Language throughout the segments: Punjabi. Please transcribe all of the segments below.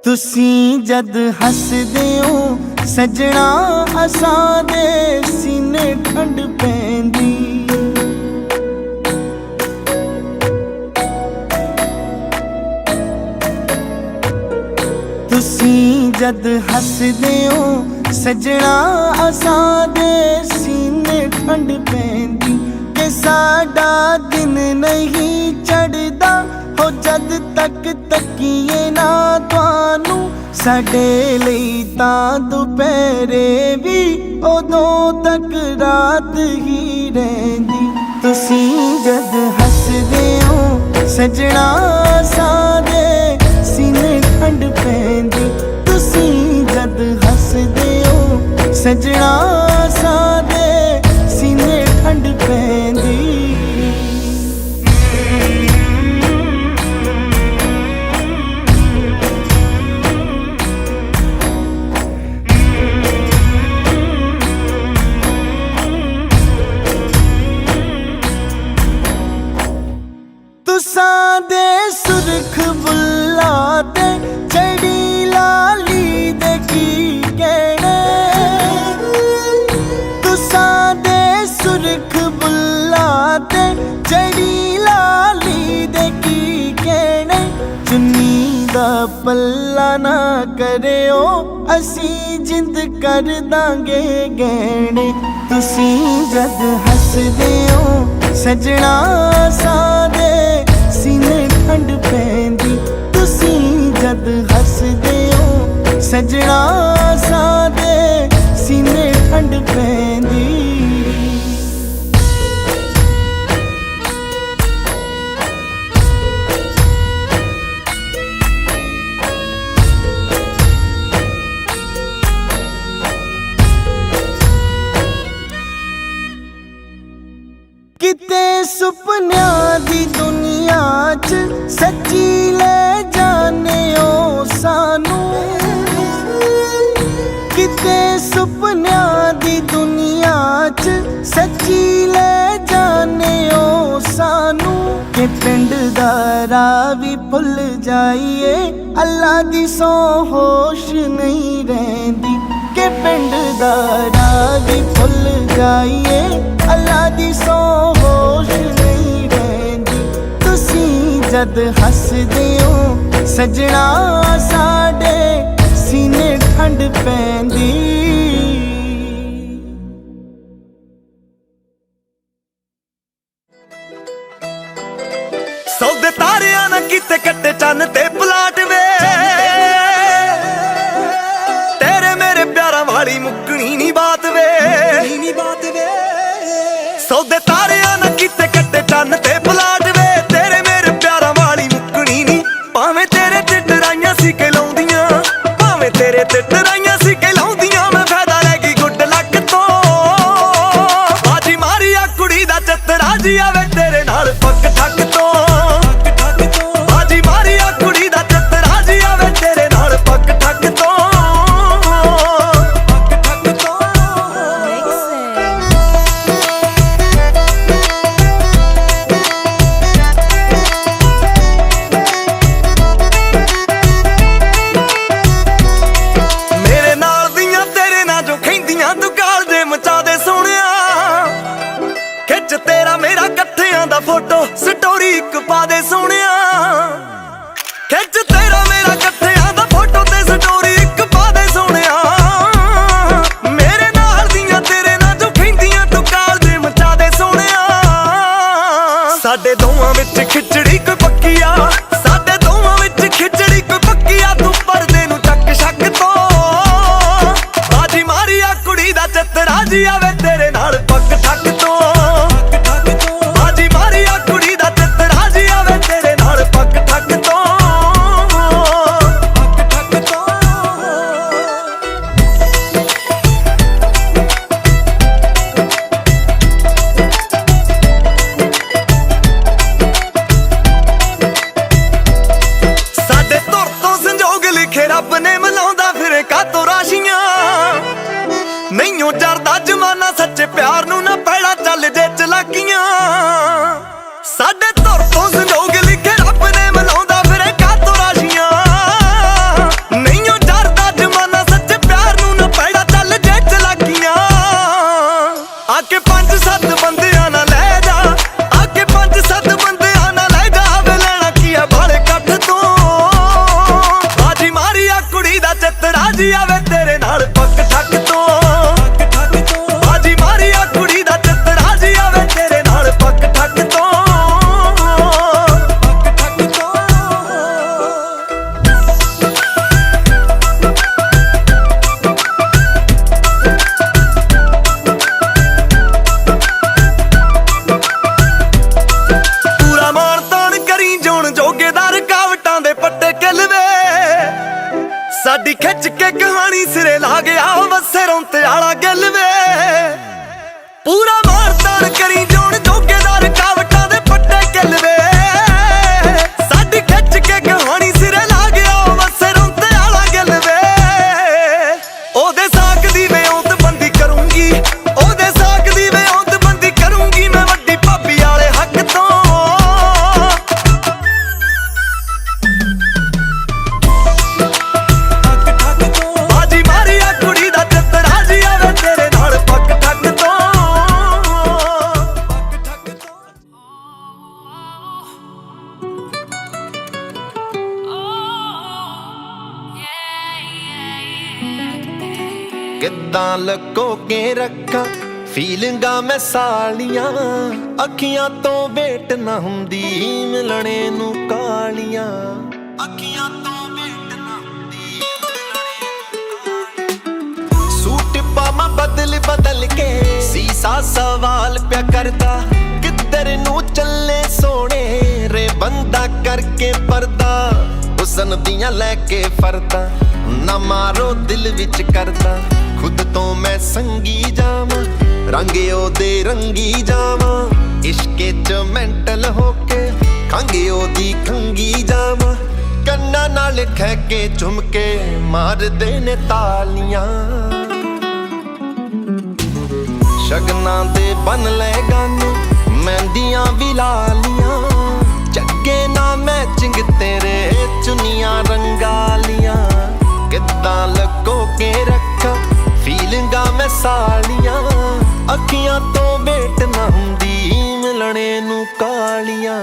तुसीं जद हसदे हो सजना असां दे सीने ठंड पैंदी। तुसीं जद हसदे हो सजना असां दे सीने ठंड पैंदी। के साडा दिन नहीं चढ़दा हो जद तक तकीए ना तुहानू। साडे लई तां दुपहरे भी उदों तक रात ही रहिंदी। तुसीं जद हसदे हो सजना असां दे सीने ठंड पैंदी। तुसीं जद हसदे हो सजना असां दे सीने ठंड पैंदी। तुसां दे सुरख बुल्ला ते चढ़ी लाली दे की कहने। तुसां दे सुरख बुल्ला ते चढ़ी लाली दे की कहने। चुन्नी दा पल्ला ना करियो असी जिंद कर दांगे गहने। तुसीं जद हसदे हो सजना असां दे सीने ठंड पैंदी। तुसीं जद हसदे हो सजना असां दे सीने ठंड पैंदी। किते सुपनियां दी दुनिया च सच्ची ले जाने ओ सानू। किते सुपनियां दी दुनिया च सच्ची ले जाने ओ सानू। के पिंड दा राह भी भुल जाइए अल्लाह दी सौ होश नहीं रहिंदी। के पिंड दा राह भी भुल जाइए अल्लाह दी सौ होश नहीं रहिंदी। तुसीं जद हसदे हो सजना साडे सीने ठंड पैंदी। सौदे तारियां ना किते कट्टे चन्न ते पलाट वे। तेरे मेरे प्यारा वाली मुक्कनी नी बात वे। सौदे तारियां ना किते कट्टे चन्न ते पलाट वे। तेरे मेरे प्यारा वाली मुक्कनी नी। भावें तेरे ते डराइयां सी कहलाउंदियां, भावें तेरे ते डराइयां सी कहलाउंदियां। मैं फायदा लैगी गुड लक तो बाजी मारी आ कुड़ी दा चतरा जी आवे तेरे नाल पक ठक तो। फोटो स्टोरी एक पा दे सोनिया। खिच तेरा मेरा कट्ठियां दा फोटो ते स्टोरी एक पा दे सोनिया। मेरे नाल दियां तेरे नाल जो खिंदियां तू काल दे मचा दे सोनिया। साडे दोवां विच खिचड़ी कोई पक्की आ, साडे दोवां विच खिचड़ी कोई पक्की आ। तू परदे नू चक शक तो बाजी मारी आ कुड़ी दा चतरा जी आवे तेरे नाल पक ठक तो। नहीं चढ़दा जमाना ਲਕੋ ਕੇ ਰੱਖਾਂ ਫੀਲਿੰਗਾਂ ਮੈਂ ਸਾਲੀਆਂ ਅੱਖੀਆਂ ਤੋਂ ਵੇਟ ਨਾ ਹੁੰਦੀ ਮਿਲਣੇ ਨੂੰ ਕਾਲੀਆਂ ਅੱਖੀਆਂ ਤੋਂ ਵੇਟ ਨਾ ਹੁੰਦੀ ਮਿਲਣੇ ਨੂੰ ਕਾਲੀਆਂ ਸੂਟ ਪਾਵਾਂ ਬਦਲ ਕੇ ਸੀਸਾ ਸਵਾਲ ਪਿਆ ਕਰਦਾ ਕਿੱਧਰ ਨੂੰ ਚੱਲੇ ਸੋਹਣੇ ਰੇ ਬੰਦਾ ਕਰਕੇ ਪਰਦਾ ਹੁਸਨ ਦੀਆਂ ਲੈ ਕੇ ਫਰਦਾ ਨਾ ਮਾਰੋ ਦਿਲ ਵਿੱਚ ਕਰਦਾ ਖੁਦ ਤੋਂ ਮੈਂ ਸੰਗੀ ਜਾਵਾਂ ਰੰਗ ਉਹਦੇ ਰੰਗੀ ਜਾਵਾਂ ਇਸ਼ਕੇ ਚ ਮੈਂਟਲ ਹੋ ਕੇ ਖੰਗ ਉਹਦੀ ਖੰਗੀ ਜਾਵਾਂ ਕੰਨਾਂ ਨਾਲ ਠਹਿਕੇ ਝੁਮ ਕੇ ਮਾਰਦੇ ਨੇ ਤਾਲੀਆਂ ਸ਼ਗਨਾਂ ਦੇ ਬਨ ਲੈ ਗਾਨੇ ਮਹਿੰਦੀਆਂ ਵੀ ਲਾਲੀਆਂ ਚੱਗੇ ਨਾ ਮੈਚਿੰਗ ਤੇਰੇ ਚੁੰਨੀਆਂ ਰੰਗਾਲੀਆਂ ਕਿੱਦਾਂ ਲਕੋ ਕੇ ਰੱਖਾਂ ਫੀਲਿੰਗਾਂ ਮੈਂ ਸਾਲੀਆਂ ਅੱਖੀਆਂ ਤੋਂ ਵੇਟ ਨਾ ਹੁੰਦੀ ਮਿਲਣੇ ਨੂੰ ਕਾਲੀਆਂ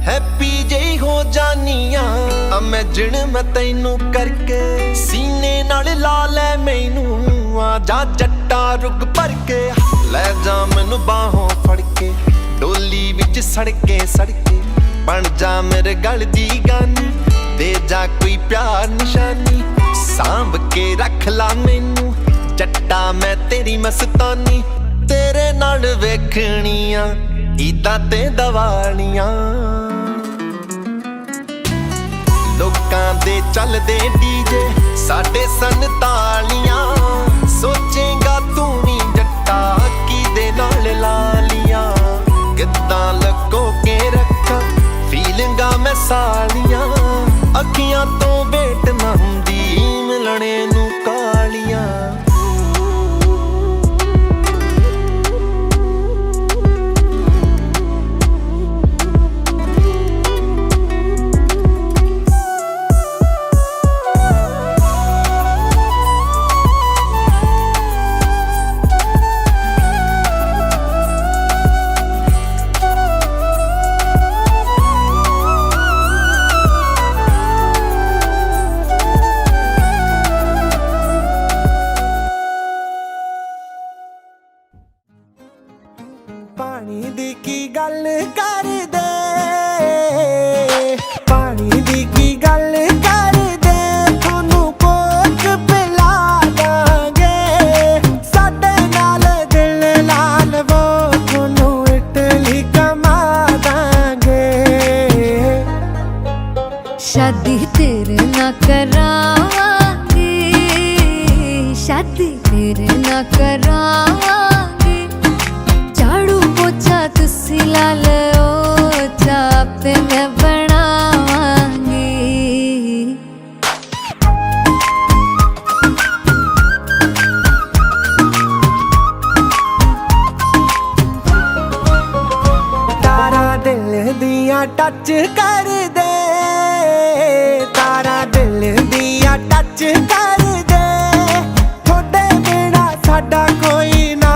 ਹੈਪੀ ਜਿਹੀ ਹੋ ਜਾਨੀਆਂ ਇਮੇਜਿਨ ਮੈਂ ਤੈਨੂੰ ਕਰਕੇ ਸੀਨੇ ਨਾਲ ਲਾ ਲੈ ਮੈਨੂੰ ਆ ਜਾ ਜੱਟਾ ਰੁੱਗ ਭਰ ਕੇ ਲੈ ਜਾ ਮੈਨੂੰ ਬਾਹੋਂ ਫੜ ਕੇ ਡੋਲੀ ਵਿੱਚ ਸੜਕੇ ਬਣ ਜਾ ਮੇਰੇ ਗਲ ਦੀ ਗਾਨੀ ਦੇ ਜਾ ਕੋਈ ਪਿਆਰ ਨਿਸ਼ਾਨੀ ਸਾਂਭ ਕੇ ਰੱਖ ਲਾ ਮੈਨੂੰ ਜੱਟਾ ਮੈਂ ਤੇਰੀ ਮਸਤਾਨੀ ਤੇਰੇ ਨਾਲ ਵੇਖਣੀਆਂ ਈਦਾਂ ਤੇ ਦੀਵਾਲੀਆਂ ਲੋਕਾਂ ਦੇ ਚੱਲਦੇ ਡੀਜੇ ਸਾਡੇ ਸੰਤਾਲੀਆਂ ਸੋਚੇਗਾ ਤੂੰ ਵੀ ਜੱਟਾ ਕਿਦੇ ਨਾਲ ਲਾਲੀਆਂ ਕਿੱਦਾਂ ਲਕੋ ਕੇ ਰੱਖਾਂ ਫੀਲਿੰਗਾਂ ਮੈਂ ਸਾਲੀਆਂ ਅੱਖੀਆਂ ਤੋਂ ਵੇਟ ਨਾ ਹੁੰਦੀ ਮਿਲਣੇ ਨੂੰ ਕਾਲੀਆਂ ਪਾਣੀ ਦੀ ਕੀ ਗੱਲ ਕਰਦੇ ਪਾਣੀ ਦੀ ਕੀ ਗੱਲ ਕਰਦੇ ਤੁਹਾਨੂੰ ਕੋਕ ਪਿਲਾ ਦਾਂਗੇ ਸਾਡੇ ਨਾਲ ਦਿਲ ਲਾ ਲਵੋ ਤੁਹਾਨੂੰ ਇਟਲੀ ਕਮਾ ਦਾਂਗੇ शादी तेरे ना करांगे शादी तेरे ना करांगे झाड़ू पोछा तुसी ला लो चापे मैं बनावांगी ਤਾਰਾ ਦਿਲ ਦੀਆਂ ਟੱਚ ਕਰਦੇ ਤਾਰਾ ਦਿਲ ਦੀਆਂ ਟੱਚ ਕਰਦੇ ਤੁਹਾਡੇ ਬਿਨਾ ਸਾਡਾ ਕੋਈ ਨਾ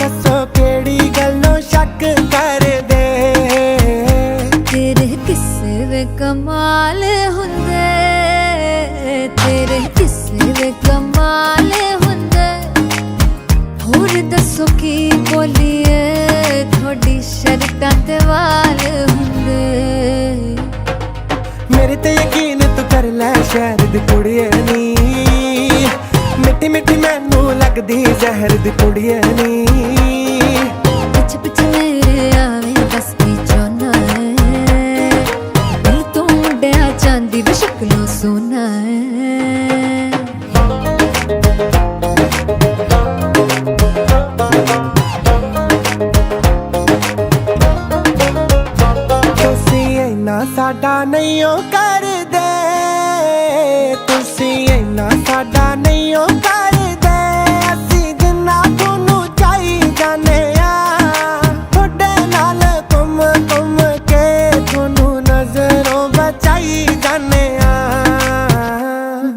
ਦੱਸੋ ਕਿਹੜੀ ਗੱਲੋਂ ਸ਼ੱਕ ਕਰਦੇ तेरे किस्से वे कमाल हुंदे तेरे किस्से वे कमाल हुंदे होर दसो की बोलीए थोड़ी शर्तां ते वाल हुंदे ਮੇਰੇ ਤੇ ਯਕੀਨ ਤੂੰ ਕਰ ਲੈ ਸ਼ਹਿਰ ਦੀ ਕੁੜੀਏ ਨੀ ਮਿੱਠੀ ਮਿੱਠੀ ਮੈਨੂੰ ਲੱਗਦੀ ਜ਼ਹਿਰ ਦੀ ਕੁੜੀਏ ਨੀ पिछ पिछ मेरे आवे बस की चोना है दिल तो मुंडिया चांदी वे शक्लों सोना है ਤੁਸੀਂ ਇੰਨਾ ਸਾਡਾ ਨਹੀਂ ਓ ਕਰਦੇ ਤੁਸੀਂ ਇੰਨਾ ਸਾਡਾ ਨਹੀਂ ਓ ਕਰਦੇ ਅਸੀਂ ਜਿੰਨਾ ਤੁਹਾਨੂੰ ਚਾਹੀ ਜਾਨੇ ਆ ਤੁਹਾਡੇ ਨਾਲ ਘੁੰਮ ਘੁੰਮ ਕੇ ਤੁਹਾਨੂੰ ਨਜ਼ਰ ਜਾਂਦੇ ਆ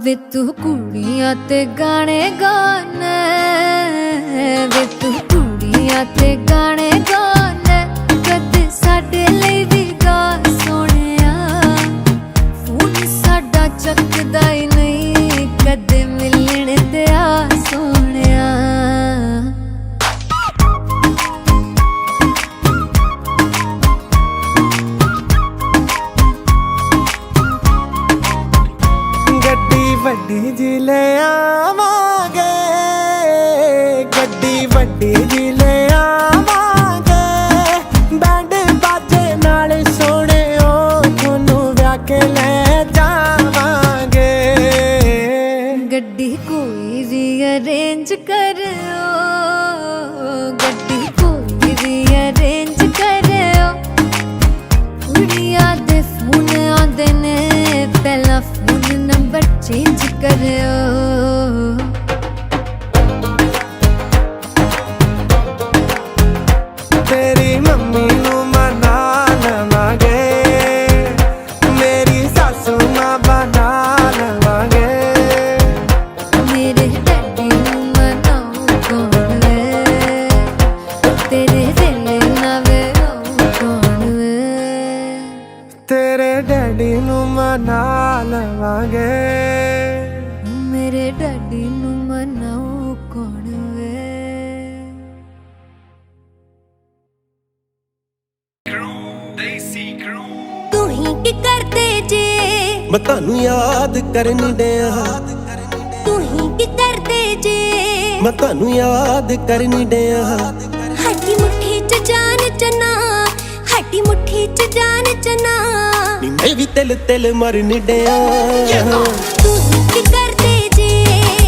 ਵੇ ਤੂੰ ਕੁੜੀਆਂ ਤੇ ਗਾਣੇ ਗਾਣਾ ਵੇ ਤੂੰ ਕੁੜੀਆਂ ਤੇ ਗਾਣੇ ਗਾਣਾ ਕਦੇ ਸਾਡੇ ਲਈ ਵੀ ਗਾ ਸੋਹਣਿਆ ਫੋਨ ਸਾਡਾ ਚੱਕਦਾ ਹੀ ਨਹੀਂ ਕਦੇ ਮਿਲਣ ਤੇ ਆ ਸੋਹਣਿਆ ਗੱਡੀ ਵੱਡੀ ਜੀ ਲੈ ਆਵਾਂਗੇ ਗੱਡੀ ਵੱਡੀ ਜੀ ਲੈ ਆਵਾਂਗੇ ਬੈਂਡ ਬਾਜੇ ਨਾਲ ਸੋਹਣਿਓ ਤੁਹਾਨੂੰ ਵਿਆਹ ਕੇ ਲੈ ਜਾਵਾਂਗੇ ਗੱਡੀ ਕੋਈ ਵੀ ਅਰੇਂਜ ਕਰਿਓ ਗੱਡੀ ਕੋਈ ਵੀ ਅਰੇਂਜ ਕਰਿਓ ਕੁੜੀਆਂ ਦੇ ਫੋਨ ਆਉਂਦੇ ਨੇ ਪਹਿਲਾਂ ਫੋਨ ਨੰਬਰ ਚੇਂਜ ਕਰਿਓ ਤੇਰੀ ਮੰਮੀ ਨੂੰ ਮਨਾ ਲਵਾਂਗੇ ਮੇਰੀ ਸਾਸੂ ਮਾਂ ਬਣਾ ਲਵਾਂਗੇ ਮੇਰੇ ਡੈਡੀ ਨੂੰ ਮਨਾਉ ਕੌਣ ਵੇ ਤੇਰੇ ਵੇਲੇ ਨਾ ਵੇ ਕੌਣ ਵੇ ਤੇਰੇ ਡੈਡੀ ਨੂੰ ਮਨਾ ਲਵਾਂਗੇ ਮੇਰੇ ਡੈਡੀ ਨੂੰ ਮਨਾਉ ਕੌਣ ਵੇ ਤੂੰ ਹੀ ਕੀ ਕਰਦੇ ਜੇ ਮੈਂ ਤੁਹਾਨੂੰ ਯਾਦ ਕਰਨ ਡਿਆ ਤੂੰ ਹੀ ਕੀ ਕਰਦੇ ਜੇ ਮੈਂ ਤੁਹਾਨੂੰ ਯਾਦ ਕਰਨ ਡਿਆ ਹੱਡੀ ਮੁੱਠੀ ਚ ਜਾਨ ਚਨਾ ਹੱਡੀ ਮੁੱਠੀ ਚ ਜਾਨ ਚਨਾ ਨੀ ਮੈਂ ਵੀ ਤਿਲ ਤਿਲ ਮਰਨ ਡਿਆ ਤੂੰ ਹੀ ਕੀ ਕਰਦੇ ਜੇ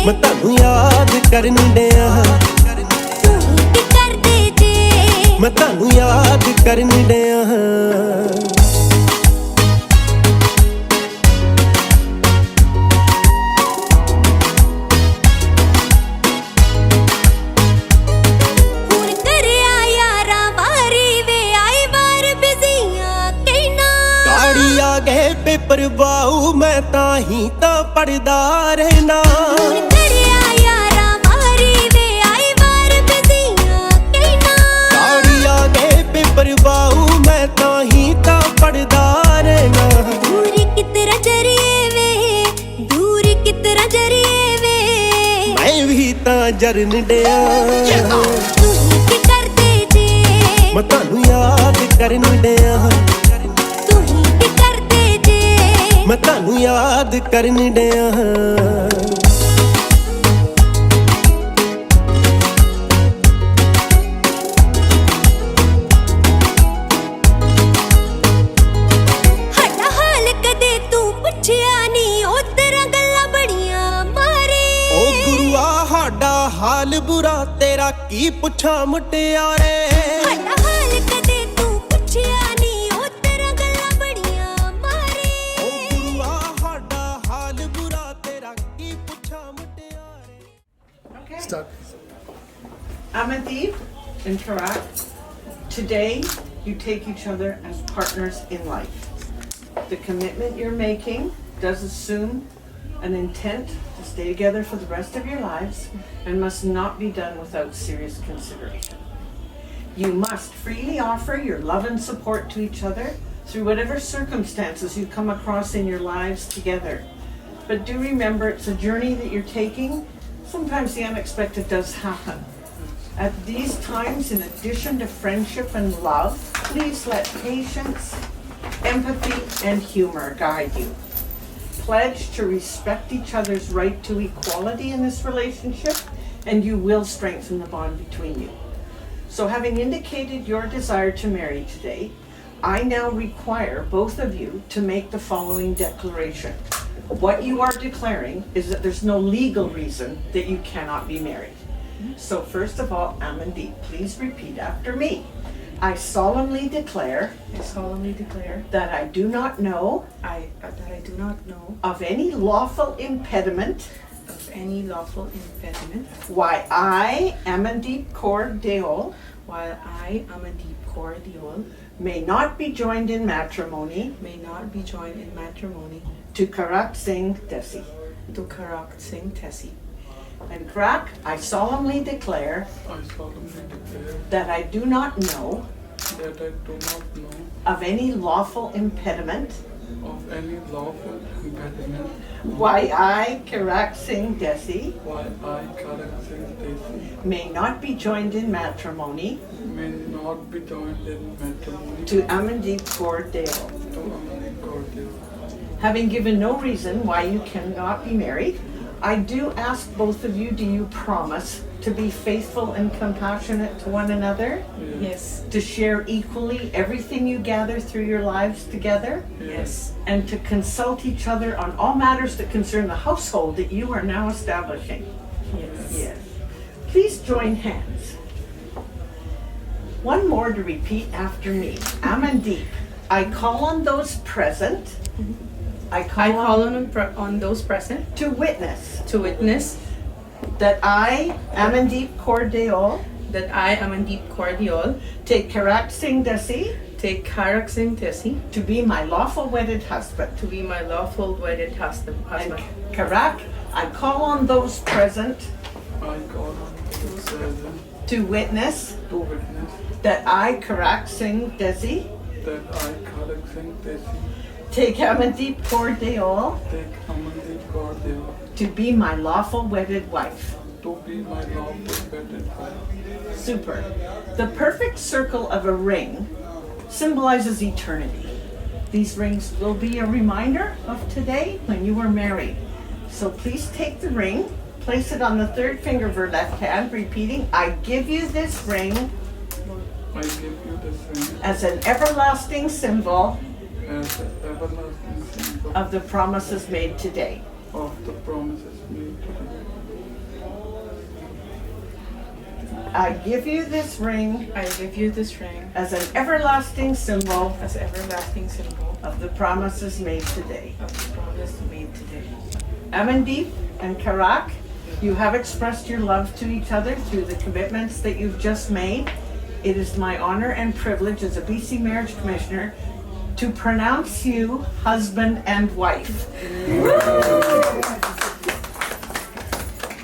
ਮੈਂ ਤੁਹਾਨੂੰ ਯਾਦ ਕਰਨ ਡਿਆ ਤੂੰ ਹੀ ਕੀ ਕਰਦੇ ਜੇ ਮੈਂ ਤੁਹਾਨੂੰ ਯਾਦ ਕਰਨ ਡਿਆ ਹੁਣ ਕਰਿਆ ਯਾਰਾਂ ਵਾਰੀ ਵੇ ਆਈ ਵਾਰ ਬਿਜ਼ੀਆਂ ਕਹਿਣਾ ਗਾੜੀ ਆ ਗਏ ਪੇਪਰ ਬਾਊ ਮੈਂ ਤਾਂ ਹੀ ਤਾਂ ਪੜਦਾ ਰਹਿਣਾ ਹੁਣ ਕਰਿਆ ਯਾਰਾਂ ਵਾਰੀ ਵੇ ਆਈ ਵਾਰ ਬਿਜ਼ੀਆਂ ਕਹਿਣਾ ਗਾੜੀ ਆ ਗਏ ਪੇਪਰ ਬਾਊ ਮੈਂ ਤਾਂ ਹੀ ਤਾਂ ਪੜਦਾ ਰਹਿਣਾ ਦੂਰੀ ਕਿਤਰਾ ਜਰੀਏ ਵੇ ਦੂਰੀ ਕਿਤਰਾ ਜਰੀਏ ਵੇ ਮੈਂ ਵੀ ਤਾਂ ਜਰਨ ਡਿਆ ਤੂੰ ਹੀ ਕੀ ਕਰਦੇ ਜੇ ਮੈਂ ਤੁਹਾਨੂੰ ਯਾਦ ਕਰਨ ਡਿਆ ਤੂੰ ਹੀ ਕੀ ਕਰਦੇ ਜੇ ਮੈਂ ਤੁਹਾਨੂੰ ਯਾਦ ਕਰਨ ਡਿਆ ਸਾਡਾ ਹਾਲ ਕਦੇ ਤੂੰ ਪੁੱਛਿਆ ਨਹੀਂ ਉਹ ਤੇਰਾ ਗੱਲਾਂ ਬੜੀਆਂ ਮਾਰੇ ਓ ਗੁਰੂਆ ਸਾਡਾ ਹਾਲ ਬੁਰਾ ਤੇਰਾ ਕੀ ਪੁੱਛਾਂ ਮੁਟਿਆਰੇ ਸਾਡਾ ਹਾਲ ਕਦੇ ਤੂੰ ਪੁੱਛਿਆ ਨਹੀਂ ਉਹ ਤੇਰਾ ਗੱਲਾਂ ਬੜੀਆਂ ਮਾਰੇ ਓ ਗੁਰੂਆ ਸਾਡਾ ਹਾਲ ਬੁਰਾ ਤੇਰਾ ਕੀ ਪੁੱਛਾਂ ਮੁਟਿਆਰੇ Okay. Amandeep and Tarak, today you take each other as partners in life. The commitment you're making does assume an intent to stay together for the rest of your lives and must not be done without serious consideration. You must freely offer your love and support to each other through whatever circumstances you come across in your lives together. But do remember, it's a journey that you're taking. Sometimes the unexpected does happen. At these times, in addition to friendship and love, please let patience, empathy, and humor guide you. Pledge to respect each other's right to equality in this relationship, and you will strengthen the bond between you. So, having indicated your desire to marry today, I now require both of you to make the following declaration. What you are declaring is that there's no legal reason that you cannot be married. So first of all, Amandeep, please repeat after me. I solemnly declare that I do not know of any lawful impediment why I, Amandeep Kaur Deol, while I, Amandeep Kaur Deol, may not be joined in matrimony may not be joined in matrimony to Karak Singh Desi. to Karak Singh Tessie. And Karak, I solemnly declare I solemnly declare that I do not know that I do not know of any lawful impediment of any lawful impediment why I, Karak Singh Desi, why I, Karak Singh Desi, may not be joined in matrimony may not be joined in matrimony to Amandeep Kaur Deo. to Amandeep Kaur Deo. Having given no reason why you cannot be married, I do ask both of you, do you promise to be faithful and compassionate to one another? Yes. To share equally everything you gather through your lives together? Yes. And to consult each other on all matters that concern the household that you are now establishing? Yes. Yes. Please join hands. One more to repeat after me. Amandeep, I call on those present. I I call call on on those present to witness to witness that I, Amandeep Kaur Deol, that I, Amandeep Kaur Deol, take Karak Singh Desi take Karak Singh Tessie to be my lawful wedded husband. to be my lawful wedded husband. And Karak, I call on those present I call on those present to witness to witness that I, Karak Singh Desi, that I, Karak Singh Desi, take Amandeep Kaur Deol take Amandeep Kaur Deo to be my lawful wedded wife. to be my lawful wedded wife. Super. The perfect circle of a ring symbolizes eternity. These rings will be a reminder of today when you were married. So please take the ring, place it on the third finger of your left hand, repeating, I give you this ring I give you this ring as an everlasting symbol as an everlasting symbol of the promises made today. of the promises made today. I give you this ring I give you this ring as an everlasting symbol as an everlasting symbol of the promises made today. of the promise made today. Amandeep and Karak, you have expressed your love to each other through the commitments that you've just made. It is my honor and privilege as a BC Marriage Commissioner to pronounce you husband and wife.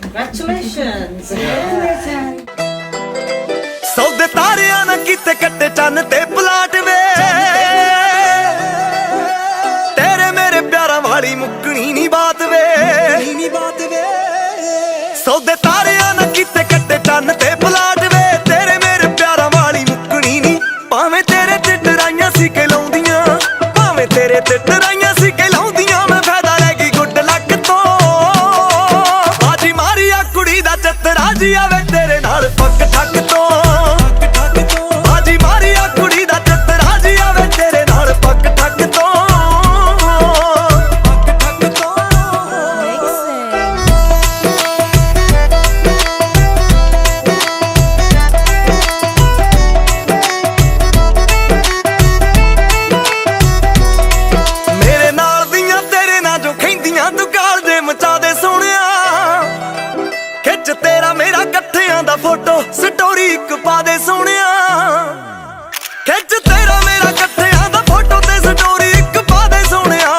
Congratulations. ਸੌਦੇ ਤਾਰਿਆਂ ਨਾ ਕੀਤੇ ਕੱਟੇ ਚੰਨ ਤੇ ਪਲਾਟ ਵੇ ਤੇਰੇ ਮੇਰੇ ਪਿਆਰਾਂ ਵਾਲੀ ਮੁੱਕਣੀ ਨਹੀਂ ਬਾਤ ਵੇ ਸੌਦੇ ਤਾਰਿਆਂ ਨਾ ਕੀਤੇ ਕੱਟੇ ਚੰਨ ਤੇ ਪਲਾਟ ਵੇ ਤੇਰੇ ਮੇਰੇ ਪਿਆਰਾਂ ਵਾਲੀ ਮੁੱਕਣੀ ਨਹੀਂ ਭਾਵੇਂ ਤੇਰੇ ਤੇ ਡਰਾਈਆਂ ਸੀ ਕਿ ਲਾਉਂਦੀਆਂ ਭਾਵੇਂ ਤੇਰੇ ਤੇ ਡਰਾਈਆਂ ਸੀ ਕਿ ਲਾਉਂਦੀਆਂ ਮੈਂ ਫਾਇਦਾ ਲੈ ਗਈ ਗੁੱਡ ਲੱਕ ਤੋਂ ਆਜੀ ਮਾਰੀ ਆ ਕੁੜੀ ਦਾ ਚੱਤਰਾ ਜੀ ਆਵੇ ਤੇਰੇ ਨਾਲ ਪੱਕ ਠੱਕ ਤੋਂ ਆਜੀ ਮਾਰੀ ਆ ਕੁੜੀ ਦਾ ਚੱਤਰਾ ਜੀ ਆਵੇ ਤੇਰੇ ਨਾਲ ਪੱਕ ਠੱਕ ਤੋਂ ਮੇਰੇ ਨਾਲ ਦੀਆਂ ਤੇਰੇ ਨਾਲ ਜੋ ਖੈਂਦੀਆਂ ਤੂੰ ਕਾਲ ਜੇ ਮਚਾ ਦੇ ਸੋਹਣਿਆ ਖਿੱਚ ਤੇਰਾ ਮੇਰਾ ਇਕੱਠਿਆਂ ਦਾ ਫੋਟੋ ਸਟੋਰੀ ਇੱਕ ਪਾ ਦੇ ਸੋਹਣਿਆ ਖਿੱਚ ਤੇਰਾ ਮੇਰਾ ਇਕੱਠਿਆਂ ਦਾ ਫੋਟੋ ਤੇ ਸਟੋਰੀ ਇੱਕ ਪਾ ਦੇ ਸੋਹਣਿਆ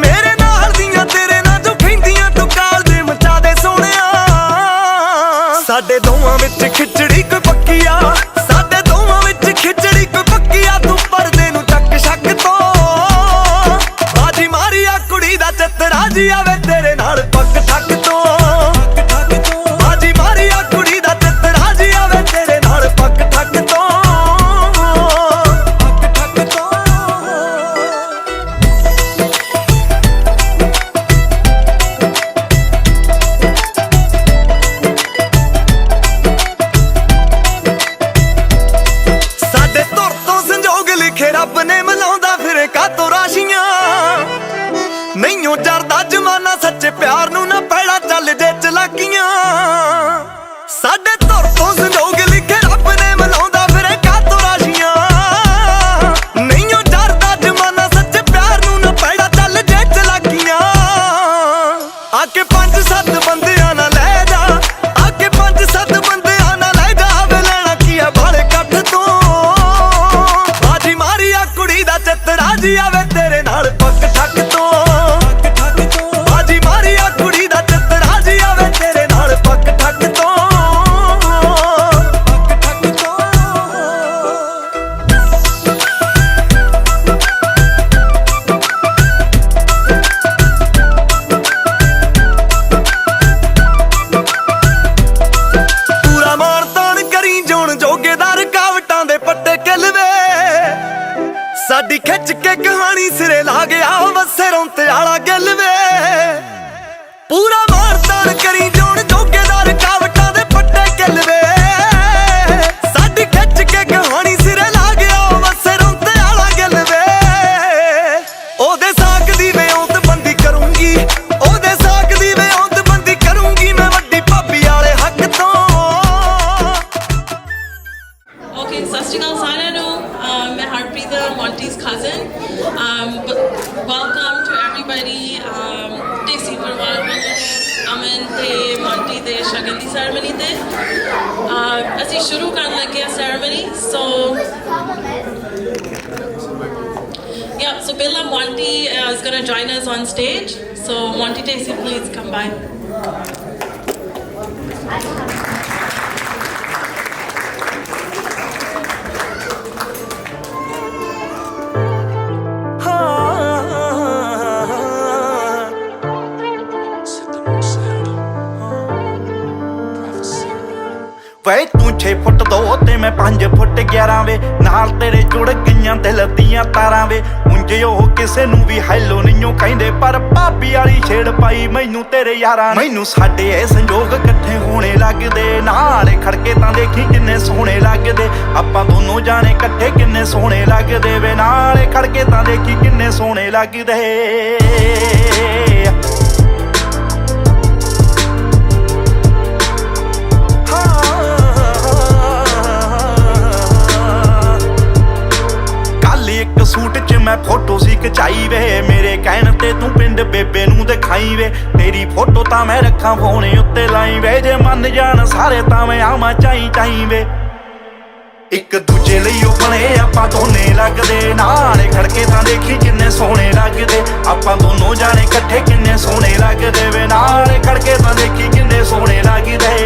ਮੇਰੇ ਨਾਲ ਦੀਆਂ ਤੇਰੇ ਨਾਲ ਜੋ ਖੈਂਦੀਆਂ ਤੂੰ ਕਾਲ ਜੇ ਮਚਾ ਦੇ ਸੋਹਣਿਆ ਸਾਡੇ ਦੋਵਾਂ ਵਿੱਚ ਖਿਚੜੀ ਕੋਈ ਪੱਕੀ ਆ ਸਾਡੇ ਦੋਵਾਂ ਵਿੱਚ ਖਿਚੜੀ ਕੋਈ ਪੱਕੀ ਆ ਤੂੰ ਪਰਦੇ ਨੂੰ ਚੱਕ ਛੱਕ ਤੋਂ ਬਾਜੀ ਮਾਰੀ ਆ ਕੁੜੀ ਦਾ ਚੱਤਰਾ ਜੀ ਆਵੇ ਤੇਰੇ ਨਾਲ ਪੱਕ ਠੱਕ ਤੋਂ ਬਾਜੀ ਮਾਰੀ ਆ ਕੁੜੀ ਦਾ ਚੱਤਰਾ ਜੀ ਆਵੇ ਤੇਰੇ ਨਾਲ ਪੱਕ ਠੱਕ ਤੋਂ ਸਾਡੇ ਧੁਰ ਤੋਂ ਸੰਜੋਗ ਲਿਖੇ ਰੱਬ ਨੇ ਮਿਲਾਉਂਦਾ ਫਿਰੇ ਕਾਤੋਂ ਰਾਸ਼ੀਆਂ ਨਹੀਂਓ ਚੜਦਾ ਜਮਾਨਾ ਸਾਕ ਦੀ ਮੈਂ ਔਂਤਬੰਦੀ ਕਰੂੰਗੀ, ਉਹਦੇ ਸਾਕ ਦੀ ਮੈਂ ਔਂਤਬੰਦੀ ਕਰੂੰਗੀ ਮੈਂ ਵੱਡੀ ਭਾਬੀ ਵਾਲੇ ਹੱਕ ਤੋਂ। Okay, ਸਤਿ ਸ਼੍ਰੀ ਅਕਾਲ ਸਾਰਿਆਂ ਨੂੰ। ਮੈਂ Harpreet ਮੌਂਟੀ's cousin. Welcome to everybody. ਟੇਸੀ ਪਰਿਵਾਰ ਵੱਲੋਂ ਅਮਨ ਤੇ ਮੌਂਟੀ ਦੇ ਸ਼ਗਨ ਦੀ ਸੈਰੇਮਨੀ ਤੇ ਅਸੀਂ ਸ਼ੁਰੂ ਕਰਨ ਲੱਗੇ ਆ ceremony. So Billa Monty is going to join us on stage. So Monty Tesi, please come by. ਵੇ ਤੂੰ 6 ਫੁੱਟ 2 ਤੇ ਮੈਂ 5 ਫੁੱਟ 11 ਵੇ, ਨਾਲ ਤੇਰੇ ਜੁੜ ਗਈਆਂ ਦਿਲ ਦੀਆਂ ਤਾਰਾਂ ਵੇ। ਉਂਝ ਉਹ ਕਿਸੇ ਨੂੰ ਵੀ ਹੈਲੋ ਨਹੀਂਓ ਕਹਿੰਦੇ, ਪਰ ਭਾਬੀ ਵਾਲੀ ਛੇੜ ਪਾਈ ਮੈਨੂੰ ਤੇਰੇ ਯਾਰਾਂ। ਮੈਨੂੰ ਸਾਡੇ ਇਹ ਸੰਜੋਗ ਇਕੱਠੇ ਹੋਣੇ ਲੱਗਦੇ, ਨਾਲੇ ਖੜਕੇ ਤਾਂ ਦੇਖੀ ਕਿੰਨੇ ਸੋਹਣੇ ਲੱਗਦੇ। ਆਪਾਂ ਦੋਨੋਂ ਜਾਣੇ ਇਕੱਠੇ ਕਿੰਨੇ ਸੋਹਣੇ ਲੱਗਦੇ ਵੇ, ਨਾਲੇ ਖੜਕੇ ਤਾਂ ਦੇਖੀ ਕਿੰਨੇ ਸੋਹਣੇ ਲੱਗਦੇ। ਇੱਕ ਸੂਟ 'ਚ ਮੈਂ ਫੋਟੋ ਸੀ ਖਿਚਾਈ ਵੇ, ਮੇਰੇ ਕਹਿਣ ਤੇ ਤੂੰ ਪਿੰਡ ਬੇਬੇ ਨੂੰ ਦਿਖਾਈ ਵੇ। ਤੇਰੀ ਫੋਟੋ ਤਾਂ ਮੈਂ ਰੱਖਾਂ ਫੋਨ ਉੱਤੇ ਲਾਈ ਵੇ, ਜੇ ਮੰਨ ਜਾਣ ਸਾਰੇ ਤਾਂ ਮੈਂ ਆਵਾਂ ਚਾਈ ਚਾਈ ਵੇ। ਇੱਕ ਦੂਜੇ ਲਈ ਉਹ ਬਣੇ ਆਪਾਂ ਦੋਨੇ ਲੱਗਦੇ, ਨਾਲੇ ਖੜਕੇ ਤਾਂ ਦੇਖੀ ਕਿੰਨੇ ਸੋਹਣੇ ਲੱਗਦੇ। ਆਪਾਂ ਦੋਨੋਂ ਜਾਣੇ ਇਕੱਠੇ ਕਿੰਨੇ ਸੋਹਣੇ ਲੱਗਦੇ ਵੇ, ਨਾਲੇ ਖੜਕੇ ਤਾਂ ਦੇਖੀ ਕਿੰਨੇ ਸੋਹਣੇ ਲੱਗਦੇ।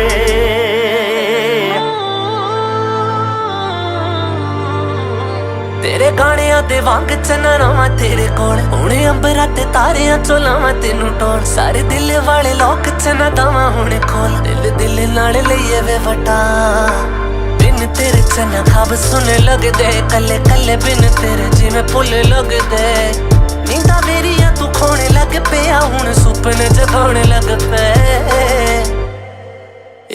ਤੇਰੇ ਗਾਣਿਆਂ ਦੇ ਵਾਂਗ ਚੰਨਣਾ ਤੇਰੇ ਕੋਲ, ਹੁਣ ਅੰਬਰਾਂ ਤੇ ਤਾਰਿਆਂ ਚੋਂ ਲਾਵਾਂ ਤੈਨੂੰ ਟੋਲ। ਸਾਰੇ ਦਿਲ ਵਾਲੇ ਲੋਕ ਚੰਨਾ ਦਵਾਂ ਹੁਣ ਖੋਲ, ਦਿਲ ਨਾਲ ਲਈਏ ਵੇ ਵਟਾ। ਬਿਨ ਤੇਰੇ ਚੰਨਾ ਖਾਬ ਸੁਣੇ ਲੱਗਦੇ, ਕੱਲੇ ਕੱਲੇ ਬਿਨ ਤੇਰੇ ਜਿਵੇਂ ਫੁੱਲ ਲੱਗਦੇ। ਨੀਂਦਾਂ ਮੇਰੀਆਂ ਤੂੰ ਖੋਣੇ ਲੱਗ ਪਿਆ, ਹੁਣ ਸੁਪਨੇ ਜਗਾਉਣ ਲੱਗ ਪਏ।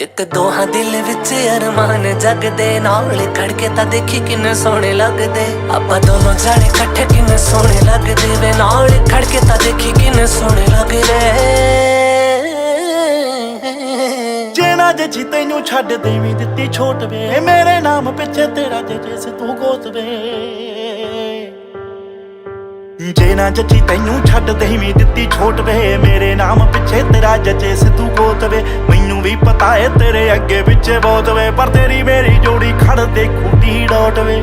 ਇੱਕ ਦੋਹਾਂ ਦਿਲ ਵਿੱਚ ਅਰਮਾਨ ਜਗਦੇ, ਨਾਲ ਖੜਕੇ ਤਾਂ ਦੇਖੀ ਕਿੰਨੇ ਸੋਹਣੇ ਲੱਗਦੇ। ਆਪਾਂ ਦੋਨੋਂ ਜਾਣੇ ਇਕੱਠੇ ਕਿੰਨੇ ਸੋਹਣੇ ਲੱਗਦੇ ਵੇ, ਨਾਲ ਖੜਕੇ ਤਾਂ ਦੇਖੀ ਕਿੰਨੇ ਸੋਹਣੇ ਲੱਗਦੇ। ਜੇ ਨਾ ਜੱਜੀ ਤੈਨੂੰ ਛੱਡ ਦੇਵੀਂ ਦਿੱਤੀ ਛੋਟ ਵੇ, ਮੇਰੇ ਨਾਮ ਪਿੱਛੇ ਤੇਰਾ ਜੇ ਤੂੰ ਗੋਤ ਵੇ। ਜੇ ਨਾ ਜੱਜੀ ਤੈਨੂੰ ਛੱਡ ਦੇਵੀਂ ਦਿੱਤੀ ਛੋਟ ਵੇ, ਮੇਰੇ ਨਾਮ ਪਿੱਛੇ ਤੇਰਾ ਜੱਜੇ ਸਿੱਧੂ ਗੋਤ ਵੇ। ਮੈਨੂੰ ਵੀ ਪਤਾ ਏ ਤੇਰੇ ਅੱਗੇ ਪਿੱਛੇ ਬਹੁਤ ਵੇ, ਪਰ ਤੇਰੀ ਮੇਰੀ ਜੋੜੀ ਖੜ ਦੇ ਖੂਟੀ ਡੋਟ ਵੇ।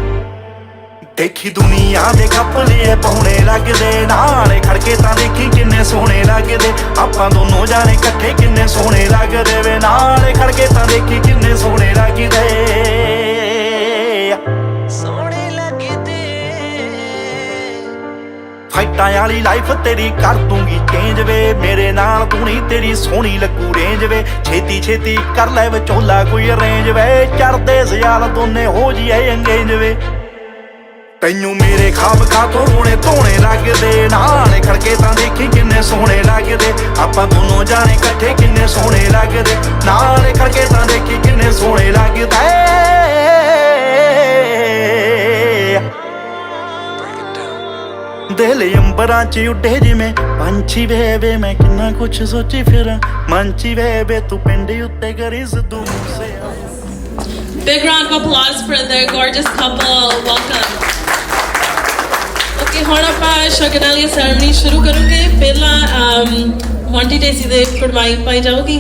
ਦੇਖੀ ਦੁਨੀਆ ਦੇ ਕੱਪੜੇ ਪਾਉਣੇ ਲੱਗਦੇ, ਨਾਲੇ ਖੜਕੇ ਤਾਂ ਦੇਖੀ ਕਿੰਨੇ ਸੋਹਣੇ ਲੱਗਦੇ। ਆਪਾਂ ਦੋਨੋਂ ਜਾਣੇ ਇਕੱਠੇ ਕਿੰਨੇ ਸੋਹਣੇ ਲੱਗਦੇ ਵੇ, ਨਾਲੇ ਖੜਕੇ ਤਾਂ ਦੇਖੀ ਕਿੰਨੇ ਸੋਹਣੇ ਲੱਗਦੇ। ਸੋਹਣੇ ਲੱਗਦੇ। ਫਾਈਟਾਂ ਵਾਲੀ ਲਾਈਫ ਤੇਰੀ ਕਰ ਦੂੰਗੀ ਚੇਂਜ ਵੇ, ਮੇਰੇ ਨਾਲ ਤੂੰ ਨਹੀਂ ਤੇਰੀ ਸੋਹਣੀ ਲੱਗੂ ਰੇਂਜ ਵੇ। ਛੇਤੀ ਛੇਤੀ ਕਰ ਲੈ ਵਿਚੋਲਾ ਕੋਈ ਅਰੇਂਜ ਵੇ, ਚੜਦੇ ਸਿਆਲ ਦੋਨੇ ਹੋ ਜੀਏ ਅੰਗੇਜ ਵੇ। ਤੈਨੂੰ ਮੇਰੇ ਖਾਬ ਖਾਤੋਂ ਰੋਣੇ ਧੋਣੇ ਲੱਗਦੇ, ਨਾਲੇ ਖੜਕੇ ਤਾਂ ਦੇਖੀ ਕਿੰਨੇ ਸੋਹਣੇ ਲੱਗਦੇ। ਆਪਾਂ ਦੋਨੋਂ ਜਾਣੇ ਇਕੱਠੇ ਕਿੰਨੇ ਸੋਹਣੇ ਲੱਗਦੇ, ਨਾਲੇ ਖੜਕੇ ਤਾਂ ਦੇਖੀ ਕਿੰਨੇ ਸੋਹਣੇ ਲੱਗਦੇ। ਦਿਲ ਅੰਬਰਾਂ 'ਚ ਉੱਡੇ ਜਿਵੇਂ ਪੰਛੀ ਵੇ, ਮੈਂ ਕਿੰਨਾ ਕੁਛ ਸੋਚੀ ਫਿਰਾਂ ਮੰਚੀ ਵੇ। ਤੂੰ ਪਿੰਡ ਉੱਤੇ ਕਰੀ Sidhu Moose. Big round of applause for the gorgeous couple. Welcome. Okay, ਹੁਣ ਆਪਾਂ ਸ਼ਗਨ ਵਾਲੀ ਸੈਰੇਮਨੀ ਸ਼ੁਰੂ ਕਰਾਂਗੇ। ਪਹਿਲਾਂ ਮੌਂਟੀ ਟੇਸੀ ਦੇ ਫਰਮਾਈ ਪਾਈ ਜਾਊਗੀ।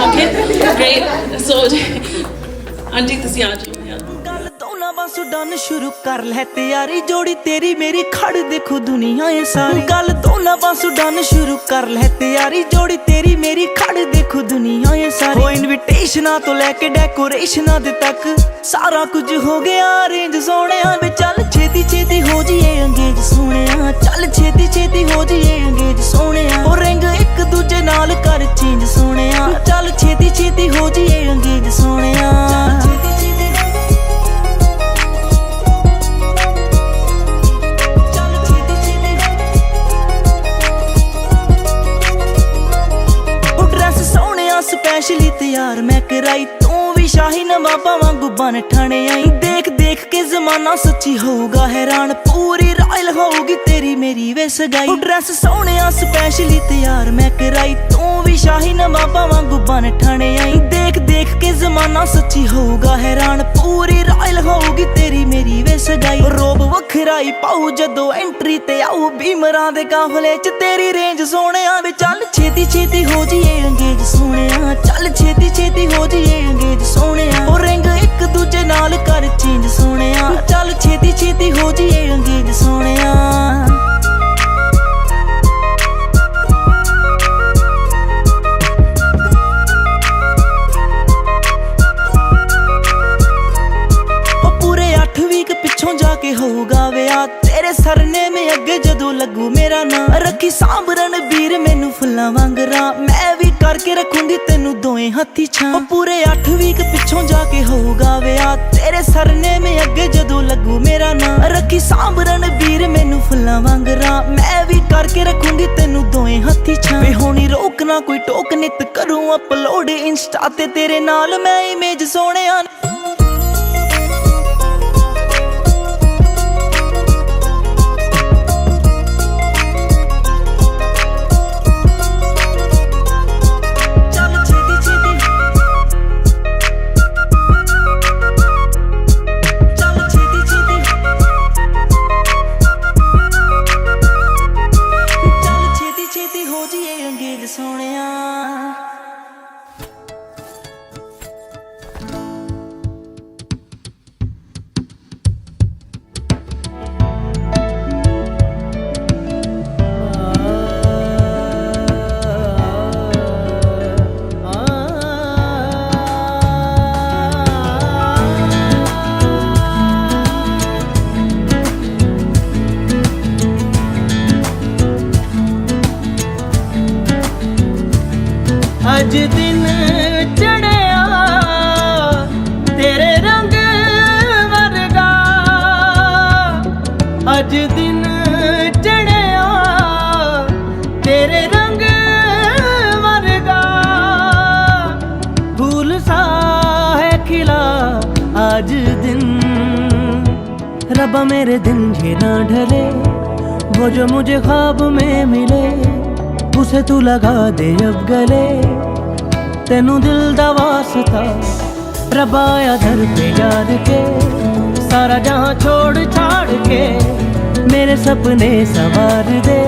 Okay, great. So ਆਂਟੀ ਤੁਸੀਂ ਆ ਜਾਓ। ਗੱਲ ਦੋਨਾਂ ਬਾਸੋਂ ਡਨ ਸ਼ੁਰੂ ਕਰ ਲੈ ਤਿਆਰੀ, ਜੋੜੀ ਤੇਰੀ ਮੇਰੀ ਖੜ ਦੇਖੋ ਦੁਨੀਆ ਏ ਸਾਰੀ। ਗੱਲ ਦੋਨਾਂ ਬਾਸੋਂ ਡਨ ਸ਼ੁਰੂ ਕਰ ਲੈ ਤਿਆਰੀ, ਜੋੜੀ ਤੇਰੀ ਮੇਰੀ ਖੜ ਦੇਖੋ ਦੁਨੀਆ ਏ ਸਾਰੀ। ਹੋ ਇਨਵੀਟੇਸ਼ਨਾਂ ਤੋਂ ਲੈ ਕੇ ਡੈਕੋਰੇਸ਼ਨਾਂ ਦੇ ਤੱਕ ਸਾਰਾ ਕੁਝ ਹੋ ਗਿਆ ਅਰੇਂਜ ਸੋਹਣਿਆ ਵੇ। ਚੱਲ ਛੇਤੀ ਛੇਤੀ ਹੋ ਜੀਏ ਅੰਗੇਜ ਸੋਹਣਿਆ, ਚੱਲ ਛੇਤੀ ਛੇਤੀ ਹੋ ਜੀਏ ਅੰਗੇਜ ਸੋਹਣਿਆ। ਉਹ ਰਿੰਗ ਇੱਕ ਦੂਜੇ ਨਾਲ ਕਰ ਚੇਂਜ ਸੋਹਣਿਆ, ਚੱਲ ਛੇਤੀ ਛੇਤੀ ਹੋ ਜੀਏ ਅੰਗੇਜ ਸੋਹਣਿਆ। ਸਪੈਸ਼ਲੀ ਤਿਆਰ ਮੈਂ ਕਰਾਈ, ਤੂੰ ਵੀ ਸ਼ਾਹੀ ਨਵਾਬਾਂ ਵਾਂਗੂ ਬਣ ਠਾਣੇ ਆਈ। ਦੇਖ ਦੇਖ ਕੇ ਜ਼ਮਾਨਾ ਸੱਚੀ ਹੋਊਗਾ ਹੈਰਾਨ, ਪੂਰੀ ਰਾਇਲ रायल होगी तेरी मेरी वे सगाई ड्रेस सोहणिया स्पेशली तैयार मैं कराई तू भी शाही नवाबा वांगू बन ठाणे आई देख देख के जमाना सच्ची होगा हैरान पूरी रायल होगी तेरी मेरी वे सगाई रोब वखराई पाऊ जदों एंट्री ते आऊ भीमरां दे काफले च तेरी रेंज सोहणिया वे चल छेती छेती हो जाइए अंगेज सोहणिया चल छेती छेती हो जाइए अंगेज सोहणिया ओ रिंग एक दूजे नाल कर चेंज सोहणिया चल छेती छेती हो जाइए अंगेज सोहणिया जाके होगा विआह तेरे सरने में अगे जदों लगू मेरा नाम रखी सांभ रणबीर मैनू फुल्लां वांगरा मैं भी करके रखूंगी तेनू दोए हत्थी छां पूरे 8 वीक पिछों जाके होगा विआह तेरे सरने में अगे जदों लगू मेरा नाम रखी सांभ रणबीर मैनू फुल्लां वांगरा मैं भी करके रखूंगी तेनू दोए हत्थी छां वे होनी रोकना कोई टोक नित करूं अपलोड इंस्टा ते तेरे नाल मैं इमेज सोहणिया अज दिन चढ़िया तेरे रंग वर्गा अज दिन चढ़िया तेरे रंग वर्गा फूल सा है खिला आज दिन रब्बा मेरे दिन ये ना ढले वो जो मुझे ख्वाब में मिले उसे तू लगा दे अब गले तेनू दिल दा वास्ता रब्बा आया दर पे याद के सारा जहां छोड़ छाड़ के मेरे सपने सवार दे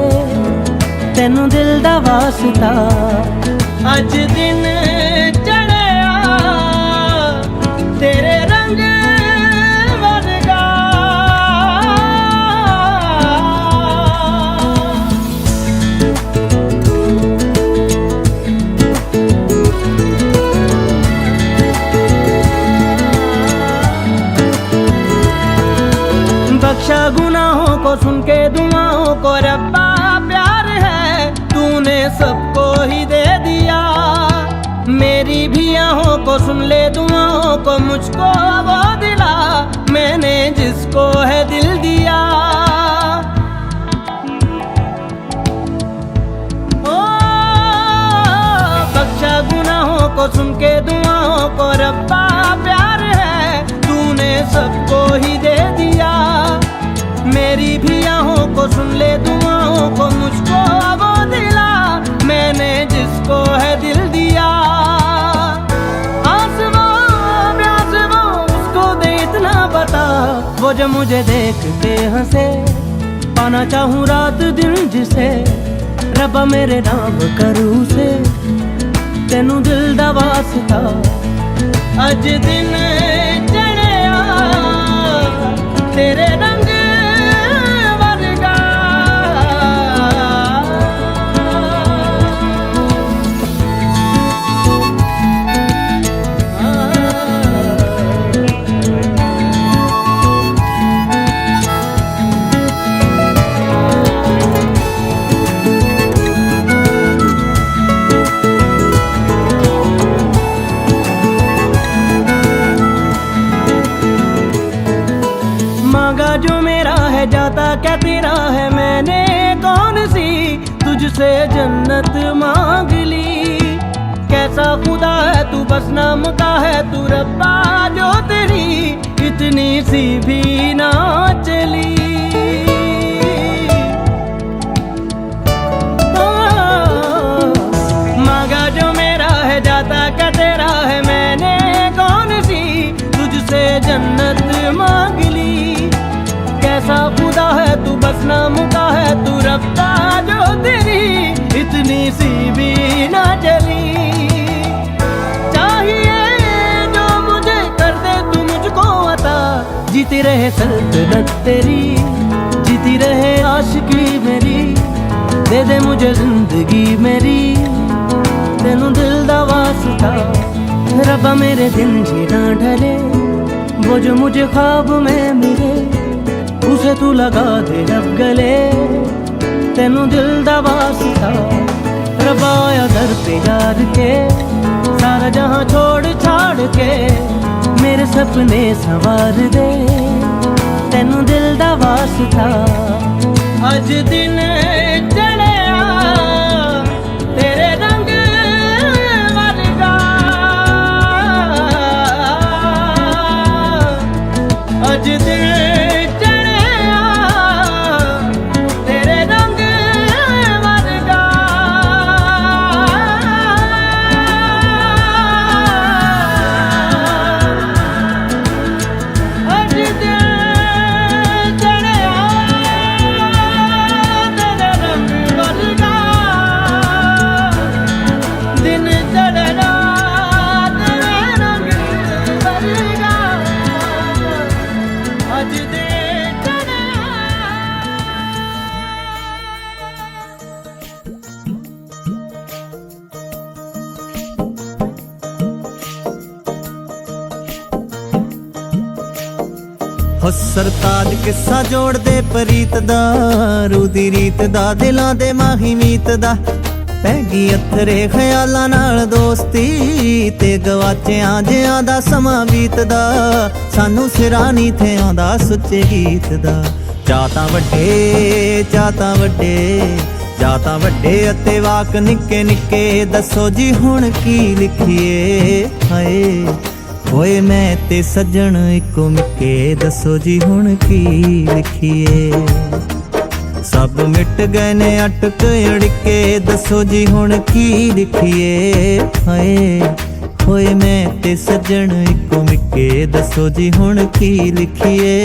तेनू दिल दा वास्ता अज दिन चढ़िया तेरे रंग वर्गा बख्शा गुनाहों को सुन के दुआओं को रब्बा प्यार है तूने सबको ही दे दिया मेरी भी आहों को सुन ले दुआओं को मुझको वो दिला मैंने जिसको है दिल दिया ओ बख्शा गुनाहों को सुन के दुआओं को रब्बा प्यार है तूने सबको ही दे दिया मेरी भी आहों को सुन ले दुआओं को मुझको वो दिला मैंने जिसको है दिल दिया आसमां प्यास वो उसको दे इतना बता वो जो मुझे देख के हंसे पाना चाहूँ रात दिन जिसे रब्बा मेरे नाम करूँ से तेनू दिल दा वास्ता अज दिन चढ़िया तेरे रंग वर्गा मांगा जो मेरा है जाता क्या तेरा है मैंने कौन सी तुझसे जन्नत मांग ली कैसा खुदा है तू बस नाम का है तू रब्बा जो तेरी इतनी सी भी ना चली किस नाम का है तू रफ्ता जो तेरी इतनी सी भी ना चली। चाहिए जो मुझे कर दे तू मुझको अता, जीती रहे सल्तनत तेरी, जीती रहे आशिकी मेरी, दे दे मुझे जिंदगी मेरी, तेनू दिल दा वास्ता। रब्बा मेरे दिन जीना ढले, वो जो मुझे ख्वाब में मिले, उसे तू लगा दे अब गले, तेनू दिल दा वास्ता। रब्बा आया दर पे यार के, सारा जहां छोड़ छाड़ के, मेरे सपने संवार दे, तेनू दिल दा वास्ता। अज दिन चढ़िया तेरे रंग वर्गा, अज दिन चढ़िया तेरे रंग वर्गा। अज दिन ਹੋ ਸਰਤਾਜ ਕਿੱਸਾ ਜੋੜਦੇ ਪ੍ਰੀਤ ਦਾ, ਰੂ ਦੀ ਰੀਤ ਦਾ, ਦਿਲਾਂ ਦੇ ਮਾਹੀ ਮੀਤ ਦਾ। ਪੈ ਗਈ ਅਥਰੇ ਖਿਆਲਾਂ ਨਾਲ ਦੋਸਤੀ, ਤੇ ਗਵਾਚਿਆਂ ਜਿਆਂ ਦਾ ਸਮਾਂ ਬੀਤਦਾ, ਸਾਨੂੰ ਸਿਰਾਂ ਨੀ ਥੇ ਆਉਂਦਾ ਸੁੱਚੇ ਗੀਤ ਦਾ। ਚਾਹ ਤਾਂ ਵੱਡੇ, ਚਾਹ ਤਾਂ ਵੱਡੇ, ਚਾਹ ਤਾਂ ਵੱਡੇ ਅਤੇ ਵਾਕ ਨਿੱਕੇ ਨਿੱਕੇ, ਦੱਸੋ ਜੀ ਹੁਣ ਕੀ ਲਿਖੀਏ ਹਾਏ। ਹੋਏ ਮੈਂ ਤੇ ਸੱਜਣ ਇੱਕੋ ਮਿੱਕੇ, ਦੱਸੋ ਜੀ ਹੁਣ ਕੀ ਲਿਖੀਏ। ਸਭ ਮਿਟ ਗਏ ਨੇ ਅਟਕ ਅੜਕੇ, ਦੱਸੋ ਜੀ ਹੁਣ ਕੀ ਲਿਖੀਏ ਹਾਏ। ਹੋਏ ਮੈਂ ਤੇ ਸੱਜਣ ਇੱਕੋ ਮਿੱਕੇ, ਦੱਸੋ ਜੀ ਹੁਣ ਕੀ ਲਿਖੀਏ।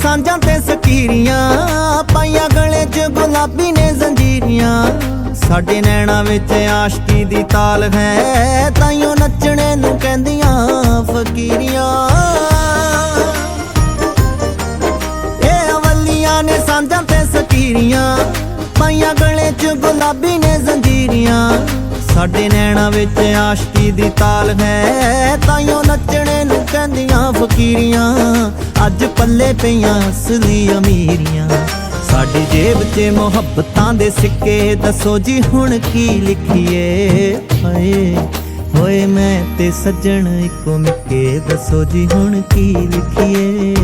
ਸਾਂਝਾਂ ਤੇ ਸਕੀਰੀਆਂ ਪਾਈਆਂ, ਗਲੇ 'ਚ ਗੁਲਾਬੀ ਨੇ ਜ਼ੰਜੀਰੀਆਂ। ਸਾਡੇ ਨੈਣਾ ਵਿੱਚ ਆਸ਼ਕੀ ਦੀ ਤਾਲ ਹੈ, ਤਾਈਓ ਨੱਚਣੇ ਨੂੰ ਕਹਿੰਦੀਆਂ ਫਕੀਰੀਆਂ। ਇਹ ਅਵਲੀਆਂ ਨੇ ਸਾਂਝਾਂ ਤੇ ਸਕੀਰੀਆਂ ਪਾਈਆਂ, ਗਲੇ 'ਚ ਗੁਲਾਬੀ ਨੇ ਜ਼ੰਜੀਰੀਆਂ। ਸਾਡੇ ਨੈਣਾ ਵਿੱਚ ਆਸ਼ਕੀ ਦੀ ਤਾਲ ਹੈ, ਤਾਈਓ ਨੱਚਣੇ ਨੂੰ ਕਹਿੰਦੀਆਂ ਫਕੀਰੀਆਂ। ਅੱਜ ਪੱਲੇ ਪਈਆਂ ਅਸਲੀ ਅਮੀਰੀਆਂ, ਸਾਡੀ ਜੇਬ 'ਚ ਮੁਹੱਬਤਾਂ ਦੇ ਸਿੱਕੇ, ਦੱਸੋ ਜੀ ਹੁਣ ਕੀ ਲਿਖੀਏ ਹਾਏ। ਹੋਏ ਮੈਂ ਤੇ ਸੱਜਣ ਇੱਕੋ ਮਿੱਕੇ, ਦੱਸੋ ਜੀ ਹੁਣ ਕੀ ਲਿਖੀਏ।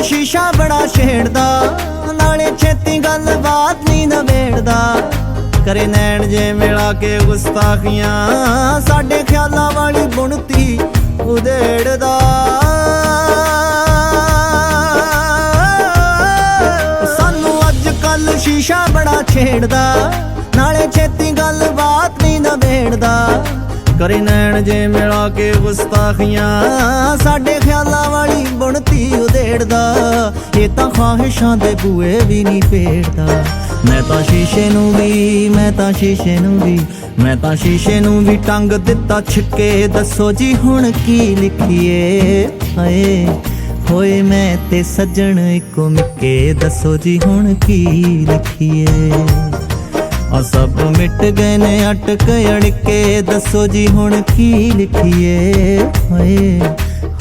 ਸ਼ੀਸ਼ਾ ਬੜਾ ਛੇੜਦਾ, ਨਾਲੇ ਛੇਤੀ ਗੱਲ ਬਾਤ ਨਹੀਂ ਨਵੇੜਦਾ। ਕਰੇ ਨੈਣ ਜੇ ਮਿਲਾ ਕੇ ਗੁਸਤਾਖੀਆਂ, ਸਾਡੇ ਖਿਆਲਾਂ ਵਾਲੀ ਬੁਣਤੀ ਉਧੇੜਦਾ। ਸਾਨੂੰ ਅੱਜ ਕੱਲ ਸ਼ੀਸ਼ਾ ਬੜਾ ਛੇੜਦਾ, ਨਾਲੇ ਛੇਤੀ ਗੱਲ ਬਾਤ ਨਹੀਂ ਨਵੇੜਦਾ। ਕਰੇ ਨੈਣ ਜੇ ਮਿਲਾ ਕੇ ਗੁਸਤਾਖੀਆਂ, ਸਾਡੇ ਖਿਆਲਾਂ ਵਾਲੀ ਬੁਣਤੀ ਉਧੇੜਦਾ। ਇਹ ਤਾਂ ਖਾਹਿਸ਼ਾਂ ਦੇ ਬੂਏ ਵੀ ਨਹੀਂ ਪੇੜਦਾ। ਮੈਂ ਤਾਂ ਸ਼ੀਸ਼ੇ ਨੂੰ ਵੀ, ਮੈਂ ਤਾਂ ਸ਼ੀਸ਼ੇ ਨੂੰ ਵੀ, ਮੈਂ ਤਾਂ ਸ਼ੀਸ਼ੇ ਨੂੰ ਵੀ ਟੰਗ ਦਿੱਤਾ ਛਿੱਕੇ, ਦੱਸੋ ਜੀ ਹੁਣ ਕੀ ਲਿਖੀਏ ਹਾਏ। ਹੋਏ ਮੈਂ ਤੇ ਸੱਜਣ ਇੱਕੋ ਮਿੱਕੇ, ਦੱਸੋ ਜੀ ਹੁਣ ਕੀ ਲਿਖੀਏ। ਆ ਸਭ ਮਿਟ ਗਏ ਨੇ ਅਟਕ ਅੜਕੇ, ਦੱਸੋ ਜੀ ਹੁਣ ਕੀ ਲਿਖੀਏ ਹਾਏ।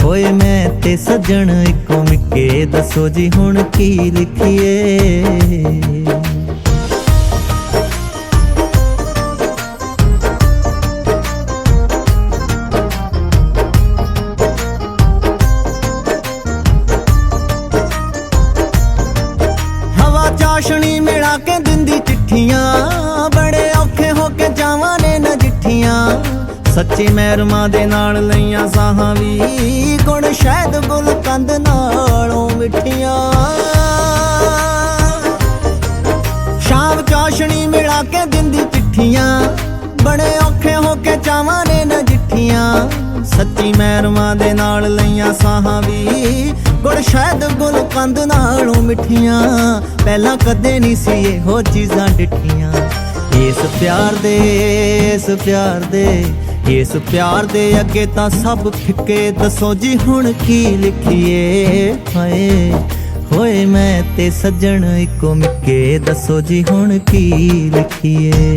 ਹੋਏ ਮੈਂ ਤੇ ਸੱਜਣ ਇੱਕੋ ਮਿੱਕੇ, ਦੱਸੋ ਜੀ ਹੁਣ ਕੀ ਲਿਖੀਏ। ਸੱਚੀ ਮਹਿਰਮਾਂ ਦੇ ਨਾਲ ਲਈਆਂ ਸਾਹਾਂ ਵੀ ਗੁਣ ਸ਼ਾਇਦ ਗੁਲਕੰਦ ਨਾਲੋਂ ਮਿੱਠੀਆਂ ਸ਼ਾਮ ਚਾਸ਼ਣੀ ਮਿਲਾ ਕੇ ਦਿੰਦੀ ਚਿੱਠੀਆਂ ਬੜੇ ਔਖੇ ਹੋ ਕੇ ਚਾਵਾਂ ਨੇ ਨਜਿੱਠੀਆਂ ਸੱਚੀ ਮਹਿਰਮਾਂ ਦੇ ਨਾਲ ਲਈਆਂ ਸਾਹਾਂ ਵੀ ਗੁਣ ਸ਼ਾਇਦ ਗੁਲਕੰਦ ਨਾਲੋਂ ਮਿੱਠੀਆਂ ਪਹਿਲਾਂ ਕਦੇ ਨਹੀਂ ਸੀ ਇਹੋ ਚੀਜ਼ਾਂ ਡਿੱਠੀਆਂ ਇਸ ਪਿਆਰ ਦੇ ਇਸ ਪਿਆਰ ਦੇ ਅੱਗੇ ਤਾਂ ਸਭ ਫਿੱਕੇ ਦੱਸੋ ਜੀ ਹੁਣ ਕੀ ਲਿਖੀਏ ਹਾਏ ਹੋਏ ਮੈਂ ਤੇ ਸੱਜਣ ਇੱਕੋ ਮਿੱਕੇ ਦੱਸੋ ਜੀ ਹੁਣ ਕੀ ਲਿਖੀਏ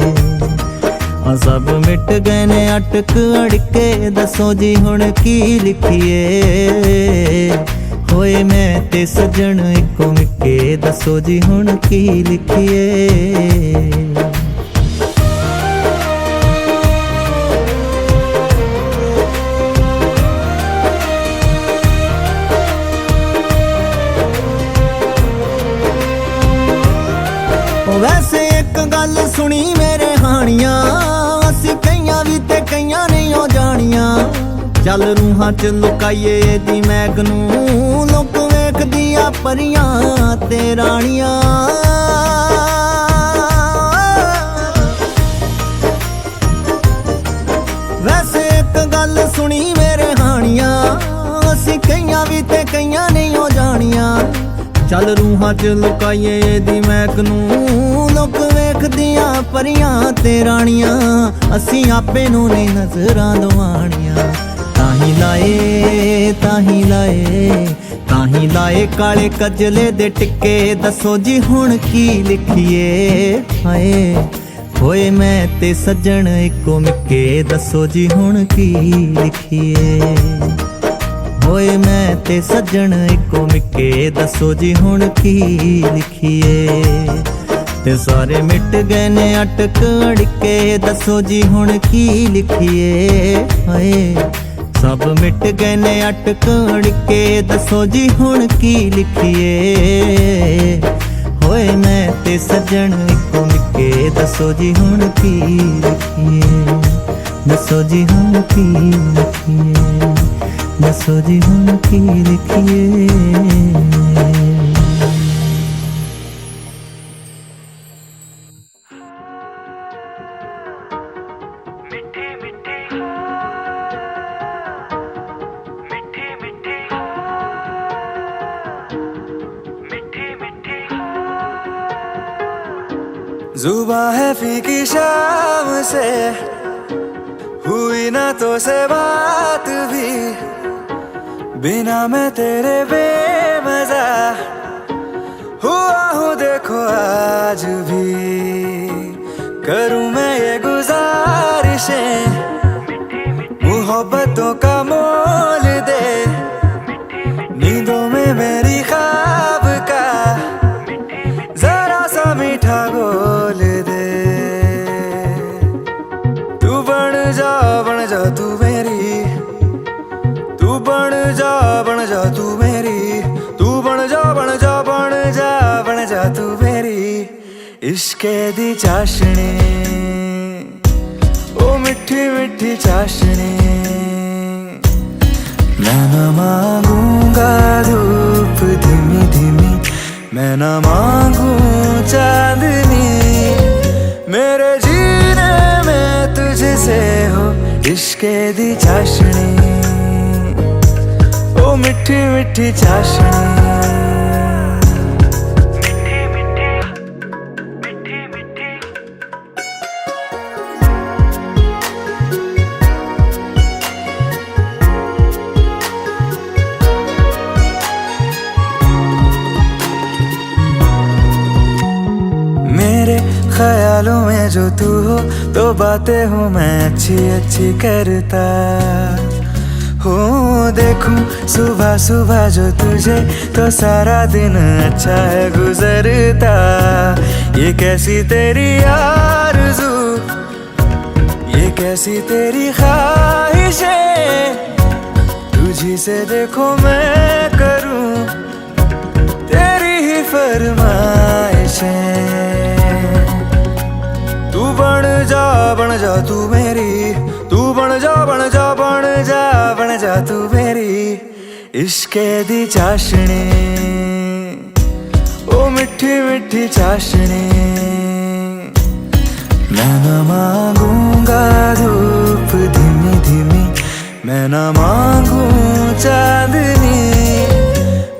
ਆ ਸਭ ਮਿਟ ਗਏ ਨੇ ਅਟਕ ਅੜਕੇ ਦੱਸੋ ਜੀ ਹੁਣ ਕੀ ਲਿਖੀਏ ਹੋਏ ਮੈਂ ਤੇ ਸੱਜਣ ਇੱਕੋ ਮਿੱਕੇ ਦੱਸੋ ਜੀ ਹੁਣ ਕੀ ਲਿਖੀਏ ਵੈਸੇ ਇੱਕ ਗੱਲ ਸੁਣੀ ਮੇਰੇ ਹਾਣੀਆਂ ਅਸੀਂ ਕਈਆਂ ਵੀ ਤੇ ਕਈਆਂ ਨਹੀਂ ਉਹ ਜਾਣੀਆਂ ਚੱਲ ਰੂਹਾਂ ਚ ਲੁਕਾਈਏ ਇਹਦੀ ਮੈਗ ਨੂੰ ਲੋਕ ਵੇਖਦੀਆਂ ਪਰੀਆਂ ਤੇ ਰਾਣੀਆਂ ਵੈਸੇ ਇੱਕ ਗੱਲ ਸੁਣੀ ਮੇਰੇ ਹਾਣੀਆਂ ਅਸੀਂ ਕਈਆਂ ਵੀ ਤੇ ਕਈਆਂ ਨਹੀਂ ਉਹ ਜਾਣੀਆਂ ਚੱਲ ਰੂਹਾਂ ਚ ਲੁਕਾਈਏ ਇਹਦੀ ਮਹਿਕ ਨੂੰ ਲੋਕ ਵੇਖਦੀਆਂ ਪਰੀਆਂ ਤੇ ਰਾਣੀਆਂ ਅਸੀਂ ਆਪੇ ਨੂੰ ਨਹੀਂ ਨਜ਼ਰਾਂ ਦਵਾਣੀਆਂ ਤਾਂ ਹੀ ਲਾਏ ਕਾਲੇ ਕਜਲੇ ਦੇ ਟਿੱਕੇ ਦੱਸੋ ਜੀ ਹੁਣ ਕੀ ਲਿਖੀਏ ਹਾਏ ਹੋਏ ਮੈਂ ਤੇ ਸੱਜਣ ਇੱਕੋ ਮਿੱਕੇ ਦੱਸੋ ਜੀ ਹੁਣ ਕੀ ਲਿਖੀਏ ਹੋਏ ਮੈਂ ਤੇ ਸੱਜਣ ਇੱਕੋ ਮਿੱਕੇ ਦੱਸੋ ਜੀ ਹੁਣ ਕੀ ਲਿਖੀਏ ਤੇ ਸਾਰੇ ਮਿਟ ਗਏ ਨੇ ਅਟਕ ਅੜਕੇ ਦੱਸੋ ਜੀ ਹੁਣ ਕੀ ਲਿਖੀਏ ਹਾਏ ਸਭ ਮਿਟ ਗਏ ਨੇ ਅਟਕ ਅੜਕੇ ਦੱਸੋ ਜੀ ਹੁਣ ਕੀ ਲਿਖੀਏ ਹੋਏ ਮੈਂ ਤੇ ਸੱਜਣ ਇੱਕੋ ਮਿੱਕੇ ਦੱਸੋ ਜੀ ਹੁਣ ਕੀ ਲਿਖੀਏ ਦੱਸੋ ਜੀ ਹੁਣ ਕੀ ਲਿਖੀਏ ਦੱਸੋ ਜੀ ਹੁਣ ਕੀ ਲਿਖੀਏ जुबां है फीकी शाम से हुई ना तो से बात भी बिना मैं तेरे बेमजा हुआ हूँ देखो आज भी करूँ मैं ये गुजारिशें मोहब्बतों का मोल दे नींदों में मेरी ख्वाब का जरा सा मीठा गोल दे तू बन जा तू मेरी तू बन जा तू मेरी तू बन जा तू मेरी इश्के दी चाशनी ओ मिठी मिठी चाशनी मैं न मांगूंगा धूप धीमी धीमी मैं न मांगू चांदनी मेरे जीने में तुझसे हो इश्के दी चाशनी ओ मिठी मिठी चाशनी ख्यालों में जो तू हो तो बातें हूँ मैं अच्छी अच्छी करता हूँ देखूं सुबह सुबह जो तुझे तो सारा दिन अच्छा है गुजरता ये कैसी तेरी आरज़ू ये कैसी तेरी ख्वाहिशें तुझी से देखो मैं करूँ तेरी ही फरमाइशें तू बन जा तू मेरी तू बन जा तू मेरी इश्के दी चाशनी ओ मिठी मिठी चाशनी मैं न मांगूंगा धूप धीमी धीमी मैं न मांगू चांदनी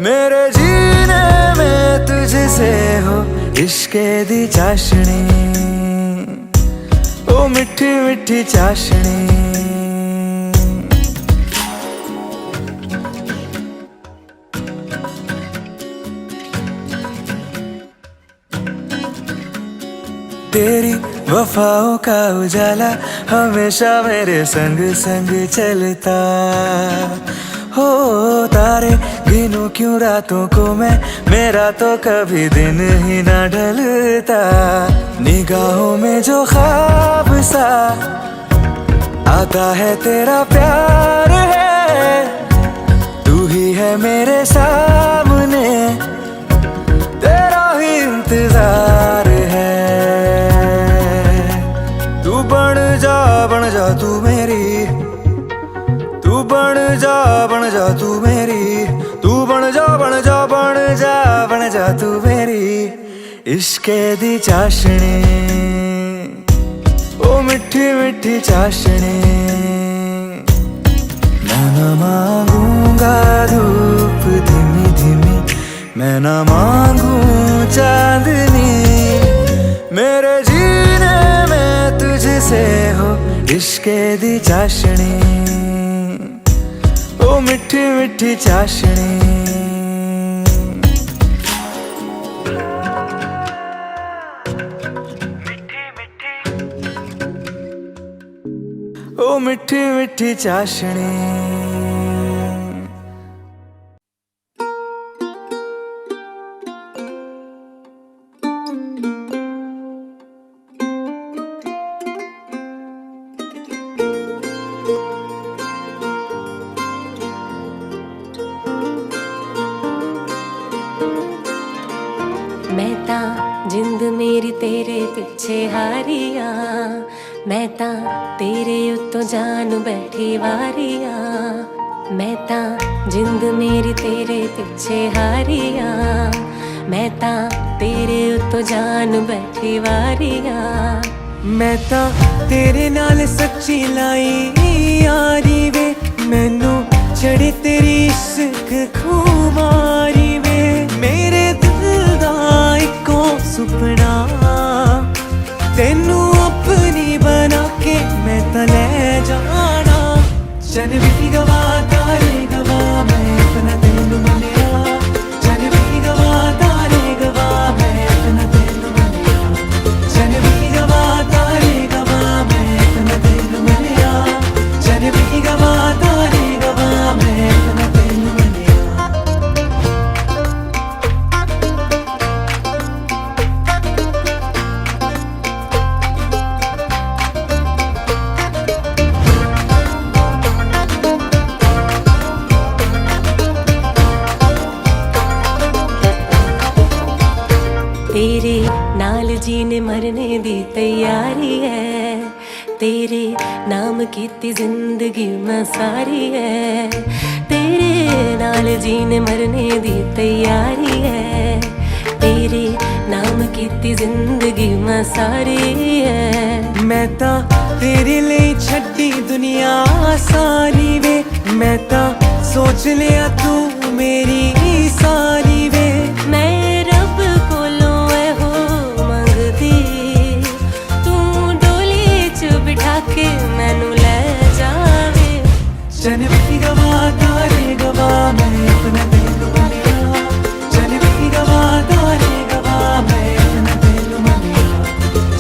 मेरे जीने में तुझसे हो इश्के दी चाशनी ओ मिठी मिठी चाशनी तेरी वफाओं का उजाला हमेशा मेरे संग संग चलता हो तारे गिनूं क्यों रातों को मैं मेरा तो कभी दिन ही ना ढलता निगाहों में जो ख्वाब सा आता है तेरा प्यार है तू ही है मेरे सामने तेरा ही इंतजार है तू बन जा तू मेरी तू बन जा तू मेरी तू बन जा तू मेरी इश्के दी चाशनी ओ मिठी मिठी चाशनी मैं न मांगूंगा धूप धीमी धीमी मैं न मांगू चांदनी मेरे जीने में तुझसे हो इश्के दी चाशनी ओ मिठी मिठी चाशनी ओ मिठी मिठी चाशनी मैं ता जिंद मेरी तेरे पिछे हारिया मैं ता तेरे उत्तों जान बैठी वारिया मैं ता जिंद मेरी तेरे पिछे हारिया मैं ता तेरे उत्तों जान बैठी वारिया मैं ता तेरे नाल सच्ची लाई यारी वे मैनू चढ़ी तेरी इश्क खुमारी वे मेरे दिल दा इको सुपना तेनू अपनी बना के मैं ता ले जाना चन भी गवा तारे गवा मैं अपना तेनू मनिया चन भी गवा तारे गवा मैं अपना तेनू मनिया चन भी गवा तारे गवा मैं अपना तेनू मनिया चन भी गवा तारे गवा मैं अपना तेनू मनिया तेरे नाल जीने मरने दी तैयारी है तेरे नाम कीती जिंदगी मैं सारी है तेरे नाल जीने मरने दी तैयारी है तेरे नाम कीती जिंदगी मैं सारी है मैं ता तेरे लिए छड्डी दुनिया सारी वे मैं ता सोच लिया तू मेरी सारी वे मैं रब कोलों हो मंगदी तू डोली च बिठा के मैनू ले जावे चन भी गवा तारे गवा मैं अपना तेनू मनिया चन भी गवा तारे गवा मैं अपना तेनू मनिया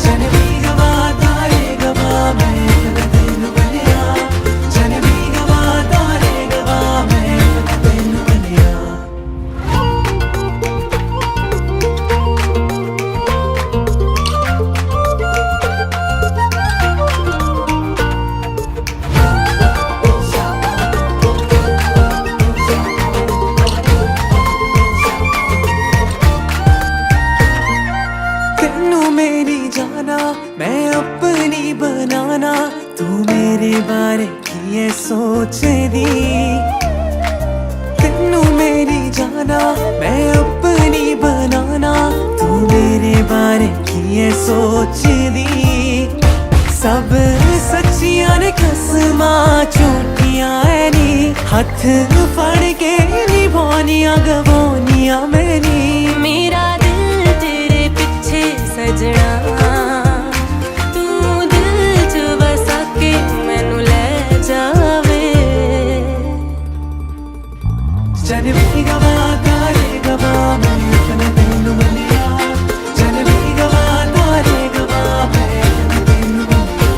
चन भी गवा तारे गवा मैं अपना तेनू मनिया चन भी गवा तारे गवा मैं अपना तेनू मनिया की है सोचदी तेनू मेरी जाना मैं अपनी बनाना तू मेरे बारे की है सोचदी सब सच्चियां ने कसमां झूठियां है नी हथ फड़ के निभानियां गवानियां मैनी मेरा दिल तेरे पीछे सजना तू दिल च बसा के मैनू ले जावे जन भी गवा तारे गवा मैं अपने तेनू मनिया जन भी गवा तारे गवा मैं अपने तेनू मनिया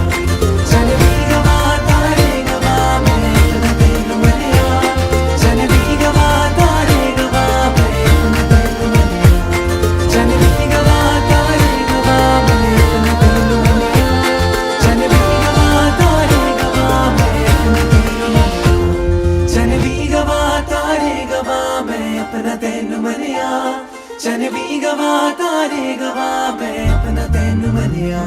जन भी गवा तारे गवा मैं अपने तेनू मनिया जन भी गवा तारे गवा मैं अपने तेनू मनिया जन भी गवा तारे गवा मैं अपने तेनू मनिया जन भी गवा तारे गवा मैं अपने तेनू मनिया जन भी गवा तारे गवा मैं अपना तेनू मनिया जन भी गवा तारे गवा मैं अपना तेनू मनिया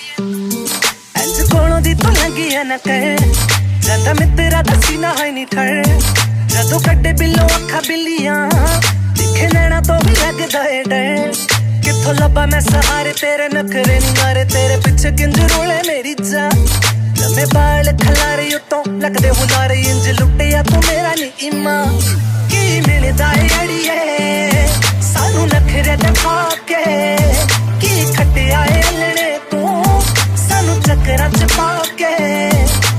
इंज कोलों दी तो लंगी है न कर ज्यादा मित्रा दसी ना है नी ठर जदों कड्डे बिल्लो अखा बिल्लियां दिखे नैना तो भी लगदा है डर किथों लब्बा मैं सहारे तेरे नखरे नी मारे तेरे पीछे किंज रोले मेरी जा लम्मे बाल खलारे उतों लगदे हुलारे इंज लुटिया तू मेरा नी इमा की मिलदा है अड़िए सानू नखरे दिखा के की खटिया है अल्लड़े तू सानू चक्करां च पा के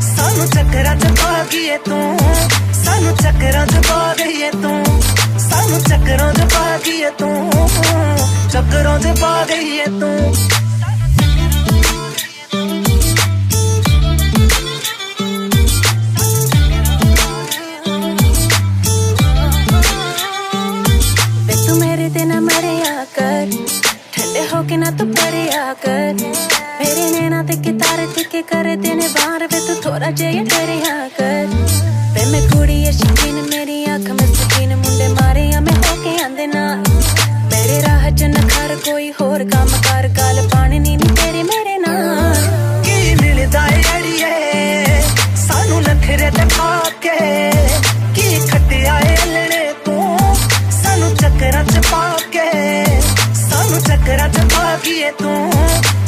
सानू चक्करां च पा गई तू सानू चक्करां च पा गई तू सानू चक्करां च पा गई तू चक्करां च पा गई तू तू मेरे ते ना मरिया कर ठंडे होके ना तू पड़िया कर मेरे नैना ते कितार टिके कर देने बाहर वे तू थोड़ा जेहा डरिया कर वे मैं कुड़ी है शकीन मेरी आँख में सकीन मुंडे मारे या मैं होके आंदे ना मेरे राह च नखर कोई होर काम कर गाल पानी नी तेरे मेरे नाल की मिलदा है अड़िए सानू नखरे दिखा के की खटिया है अल्लड़े तू सानू चक्करां च पा के सानू चक्करां च पा गई तू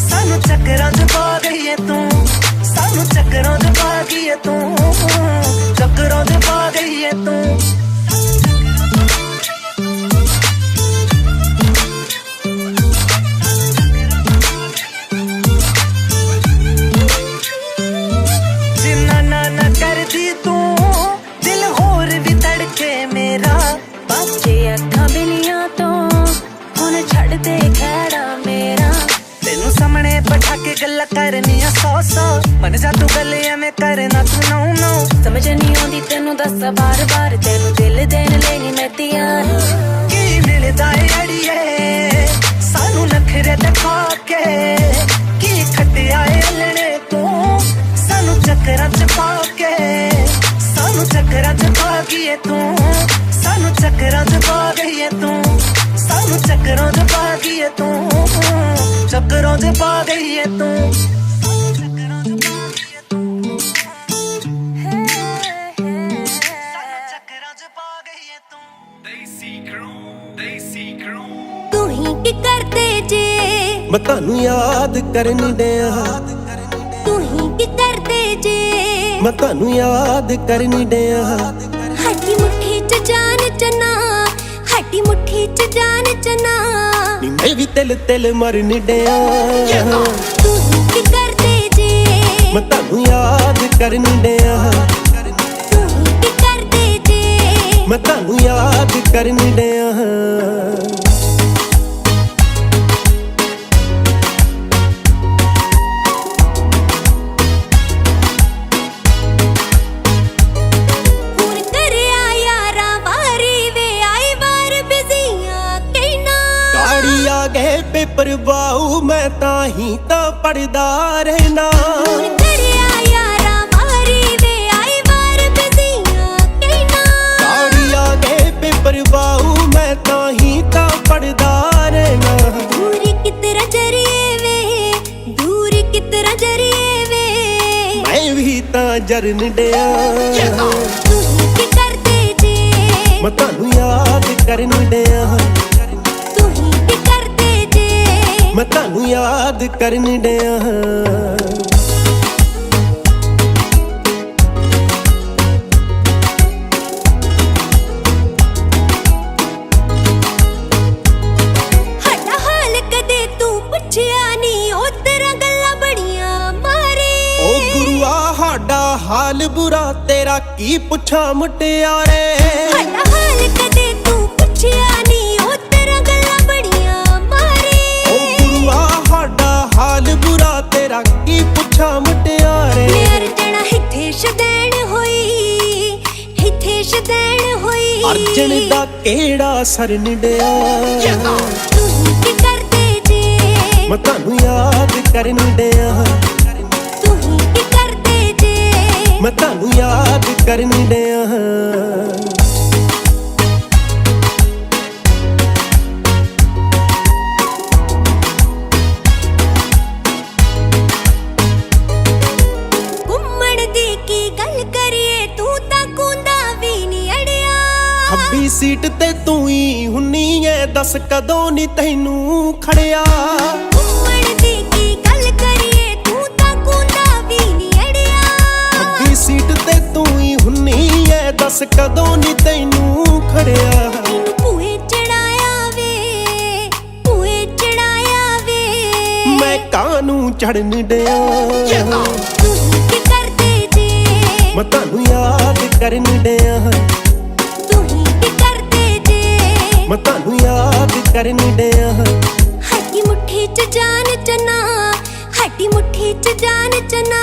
सानू चक्करां च पा गई तू सानू चक्करां च पा गई तू चक्करां च पा गई तू जिन्ना ना कर दी तू दिल होर भी तड़के मेरा बाजे अखां बिलियां तो हुण छड़ दे खैड़ा मेरा तेनू सामने बैठा के गल्ला करनिया सौ सौ मन जा तू गले एवें करना तू नौ नौ समझ नहीं आउंदी तेनू दस बार बार तेनू दिल देन लेनी मैं तैयार की मिलदा है अड़िए सानू नखरे दिखा के की खटिया है अल्लड़े तू सानू चक्करां च पा के सानू चक्करां च पा गई तू सानू चक्करां च पा गई तू सानू चक्करां च पा गई तू चक्करां च पा गई तू चक्करां च पा गई तू चक्करां च पा गई तू तू ही की करते जे मैं तानू याद करनी दिया तू ही की करते जे मैं तानू याद करनी दिया हड्डी मुट्ठी च जान चना हड्डी मुट्ठी च जान चना नी मैं भी तिल तिल मरनी दिया तू ही की करते जे मैं तानू याद करनी दिया तू ही की करते जे मैं तानू याद करनी दिया ਹੁਣ ਕਰਿਆ ਯਾਰਾਂ ਵਾਰੀ ਵੇ ਆਈ ਵਾਰ पेपर बाऊ मैं ताही ता पढ़दा रहना ਹੁਣ ਕਰਿਆ ਯਾਰਾ ਮਾਰੀ ਵੇ ਆਈ ਵਾਰ ਬਿਜ਼ੀਆਂ ਕਹਿਣਾ गाड़ी आ गए पेपर बाऊ मैं ताही ता पढ़दा रहना दूर कितना जरिए वे दूर कितना जरिए वे मैं भी ता जरन डिया तू की करते जे मैं तानू याद करन डिया तू की करते जे मैं तानू याद करन डिया ਸਾਡਾ ਹਾਲ ਕਦੇ ਤੂੰ ਪੁੱਛਿਆ ਨਹੀਂ ਉਹ ਤੇਰਾ ਗੱਲਾਂ ਬੜੀਆਂ ਮਾਰੇ ओ गुरुआ हाडा हाल बुरा तेरा की पुछा मुटियारे ਸਾਡਾ ਹਾਲ ਕਦੇ ਤੂੰ ਪੁੱਛਿਆ ਨਹੀਂ ਉਹ ਤੇਰਾ ਗੱਲਾਂ ਬੜੀਆਂ ਮਾਰੇ ओ गुरुआ हाडा हाल बुरा तेरा की पुछा मुटियारे ਮੇਰ ਜਣਾ ਹਿੱਥੇ ਸ਼ਦੈਣ ਹੋਈ ਹਿੱਥੇ ਸ਼ਦੈਣ ਹੋਈ अर्जन दा केड़ा सर निडिया ਤੂੰ ਕੀ ਕਰਦੇ ਜੇ मैं तानू याद करन डिया ਤੂੰ ਕੀ ਕਰਦੇ ਜੇ मैं तानू याद करन डिया ਘੁੰਮਣ ਦੀ ਕੀ ਗੱਲ ਕਰੀਏ ਤੂੰ ਤਾਂ ਕੁੰਦਾ ਵੀ ਨਹੀਂ ਅੜਿਆ खब्बी सीट ते तू ही हुन्नी ऐ दस कदों नी तैनू खड़िया ਘੁੰਮਣ ਦੀ ਕੀ ਗੱਲ ਕਰੀਏ ਤੂੰ ਤਾਂ ਕੁੰਦਾ ਵੀ ਨਹੀਂ ਅੜਿਆ ਖੱਬੀ ਸੀਟ ਤੇ ਤੂੰ ਹੀ ਹੁੰਨੀ ਐ ਦੱਸ ਕਦੋਂ ਨੀ ਤੈਨੂੰ ਖੜਿਆ ਤੈਨੂੰ ਭੂਏ ਚੜਾਇਆ ਵੇ ਭੂਏ ਚੜਾਇਆ ਵੇ ਮੈਂ ਕਾਹਨੂੰ ਚੜਨ ਡਿਆ ਤੂੰ ਕੀ ਕਰਦੇ ਜੇ ਮੈਂ ਤੁਹਾਨੂੰ ਯਾਦ ਕਰਨ ਡਿਆ ਤੂੰ ਕੀ ਕਰਦੇ ਜੇ ਮੈਂ ਤੁਹਾਨੂੰ ਯਾਦ ਕਰਨ ਡਿਆ ਹੱਡੀ ਮੁੱਠੀ ਚ ਜਾਨ ਚਨਾ ਹੱਡੀ ਮੁੱਠੀ ਚ ਜਾਨ ਚਨਾ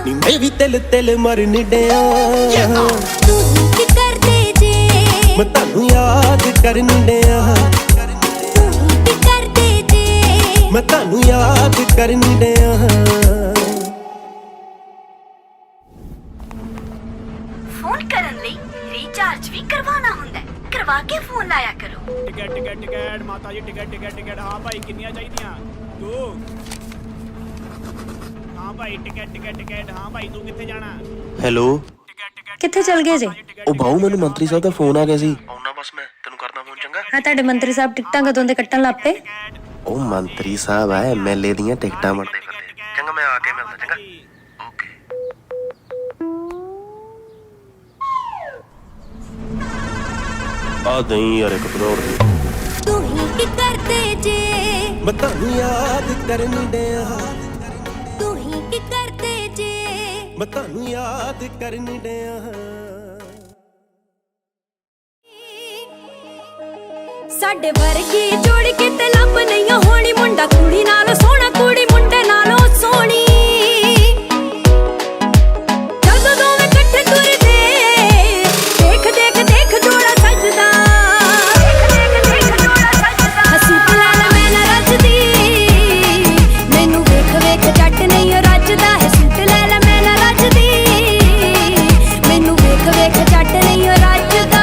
ਨੀ ਮੈਂ ਵੀ ਤਿਲ ਤਿਲ ਮਰਨ ਡਿਆ ਤੂੰ ਕੀ ਕਰਦੇ ਜੇ ਮੈਂ ਤੁਹਾਨੂੰ ਯਾਦ ਕਰਨ ਡਿਆ ਤੂੰ ਕੀ ਕਰਦੇ ਜੇ ਮੈਂ ਤੁਹਾਨੂੰ ਯਾਦ ਕਰਨ ਡਿਆ ਫੋਨ ਕਰਨ ਲਈ ਰੀਚਾਰਜ ਵੀ ਕਰਵਾਉਣਾ ਹੁੰਦਾ ਹੈ ਕਰਵਾ ਕੇ ਫੋਨ ਲਾਇਆ ਕਰੋ ਟਿਕਟ ਮਾਤਾ ਜੀ ਟਿਕਟ ਹਾਂ ਭਾਈ ਕਿੰਨੀਆਂ ਚਾਹੀਦੀਆਂ ਤੂੰ ਹਾਂ ਭਾਈ ਟਿਕਟ ਹਾਂ ਭਾਈ ਤੂੰ ਕਿੱਥੇ ਜਾਣਾ ਹੈਲੋ ਕਿੱਥੇ ਚਲ ਗਏ ਜੇ ਉਹ ਬਾਊ ਮੈਨੂੰ ਮੰਤਰੀ ਸਾਹਿਬ ਦਾ ਫੋਨ ਆ ਗਿਆ ਸੀ ਆਉਣਾ ਬਸ ਮੈਂ ਤੈਨੂੰ ਕਰਦਾ ਫੋਨ ਚੰਗਾ ਹਾਂ ਤੁਹਾਡੇ ਮੰਤਰੀ ਸਾਹਿਬ ਟਿਕਟਾਂ ਕਦੋਂ ਦੇ ਕੱਟਣ ਲੱਪੇ ਉਹ ਮੰਤਰੀ ਸਾਹਿਬ ਆ ਐਮਐਲਏ ਦੀਆਂ ਟਿਕਟਾਂ ਵੰਡਦੇ ਫਿਰਦੇ ਚੰਗਾ ਮੈਂ ਆ ਕੇ ਮਿਲਦਾ ਚੰਗਾ ਓਕੇ ਆ ਨਹੀਂ ਯਾਰ 1 ਕਰੋੜ ਦੀ ਤੂੰ ਕੀ ਕਰਦੇ ਜੇ ਮੈਂ ਤੁਹਾਨੂੰ ਯਾਦ ਕਰਨ ਡਿਆ ਤੂੰ ਕੀ ਕਰਦੇ ਜੇ ਮੈਂ ਤੁਹਾਨੂੰ ਯਾਦ ਕਰਨ ਡਿਆ ਸਾਡੇ ਵਰਗੀ ਜੋੜੀ ਕਿਤੇ ਲੱਭ ਨਹੀਂ ਹੋਣੀ ਮੁੰਡਾ ਕੁੜੀ ਨਾਲੋਂ ਸੋਹਣਾ ਕੁੜੀ ਮੁੰਡੇ ਨਾਲੋਂ ਸੋਹਣੀ ਜਦੋਂ ਦੋਵੇਂ ਇਕੱਠੇ ਤੁਰਦੇ ਦੇਖ ਜੋੜਾ ਸੱਜਦਾ ਹੱਸੂ ਪਲਾਲ ਮੈਂ ਨਾ ਰੱਜਦੀ ਮੈਨੂੰ ਵੇਖ ਜੱਟ ਨਹੀਂ ਰੱਜਦਾ ਹੈ ਸੂਟ ਲੈ ਲੈ ਮੈਂ ਨਾ ਰੱਜਦੀ ਮੈਨੂੰ ਵੇਖ ਜੱਟ ਨਹੀਂ ਰੱਜਦਾ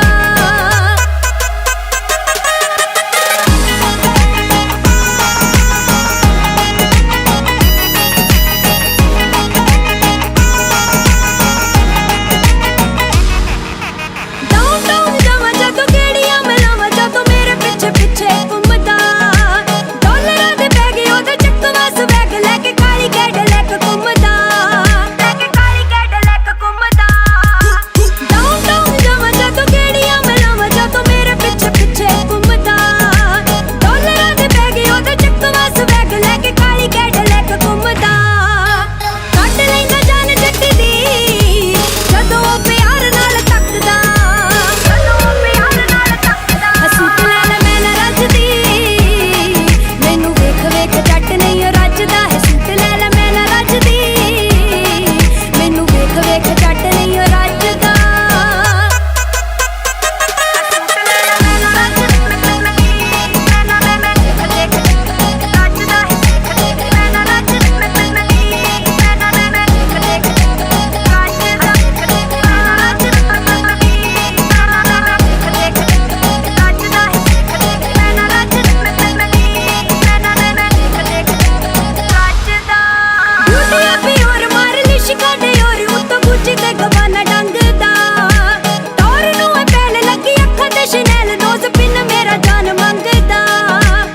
ਮੇਰਾ ਜਾਨ ਮੰਗਦਾ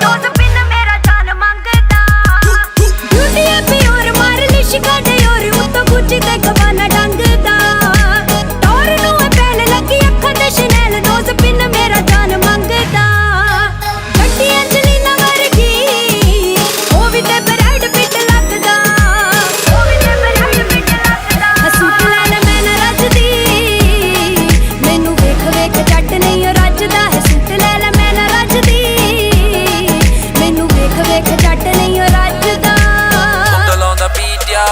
ਦੋ ਸਪਿਨ ਮੇਰਾ ਜਾਨ ਮੰਗਦਾ ਬਿਊਟੀ ਐ ਪਿਓਰ ਮਾਰ ਲਿਸ਼ਕਾ ਡਿਓਰ ਉੱਤੋਂ ਗੁੱਚੀ ਤੇ ਗਵਾਨਾ ਡੰਗਦਾ ਟੌਰ ਨੂੰ ਐ ਪੈਨ ਲੱਗੀ ਅੱਖਾਂ ਤੇ ਸ਼ਨੈਲ ਦੋ ਸਪਿਨ ਮੇਰਾ ਜਾਨ ਮੰਗਦਾ ਗੱਡੀ ਅੰਜਲੀਨਾ ਵਰਗੀ ਉਹ ਵੀ ਤੇ ਬਰੈਡ ਪਿੱਟ ਲੱਗਦਾ ਉਹ ਵੀ ਤੇ ਬਰੈਡ ਪਿੱਟ ਲੱਗਦਾ ਹਸੂਟ ਲੈਣ ਮੈਂ ਨਾ ਰੱਜਦੀ ਮੈਨੂੰ ਵੇਖ ਵੇਖ ਜੱਟ ਨਹੀਂ ਰੱਜਦਾ ਹੈ ਸੂਟ ਲੈ ਲੈ ਮੈਂ ਨਾ ਰੱਜਦੀ ਮੈਨੂੰ ਵੇਖ ਵੇਖ ਜੱਟ ਨਹੀਂ ਰੱਜਦਾ Bundle on the beat, yo.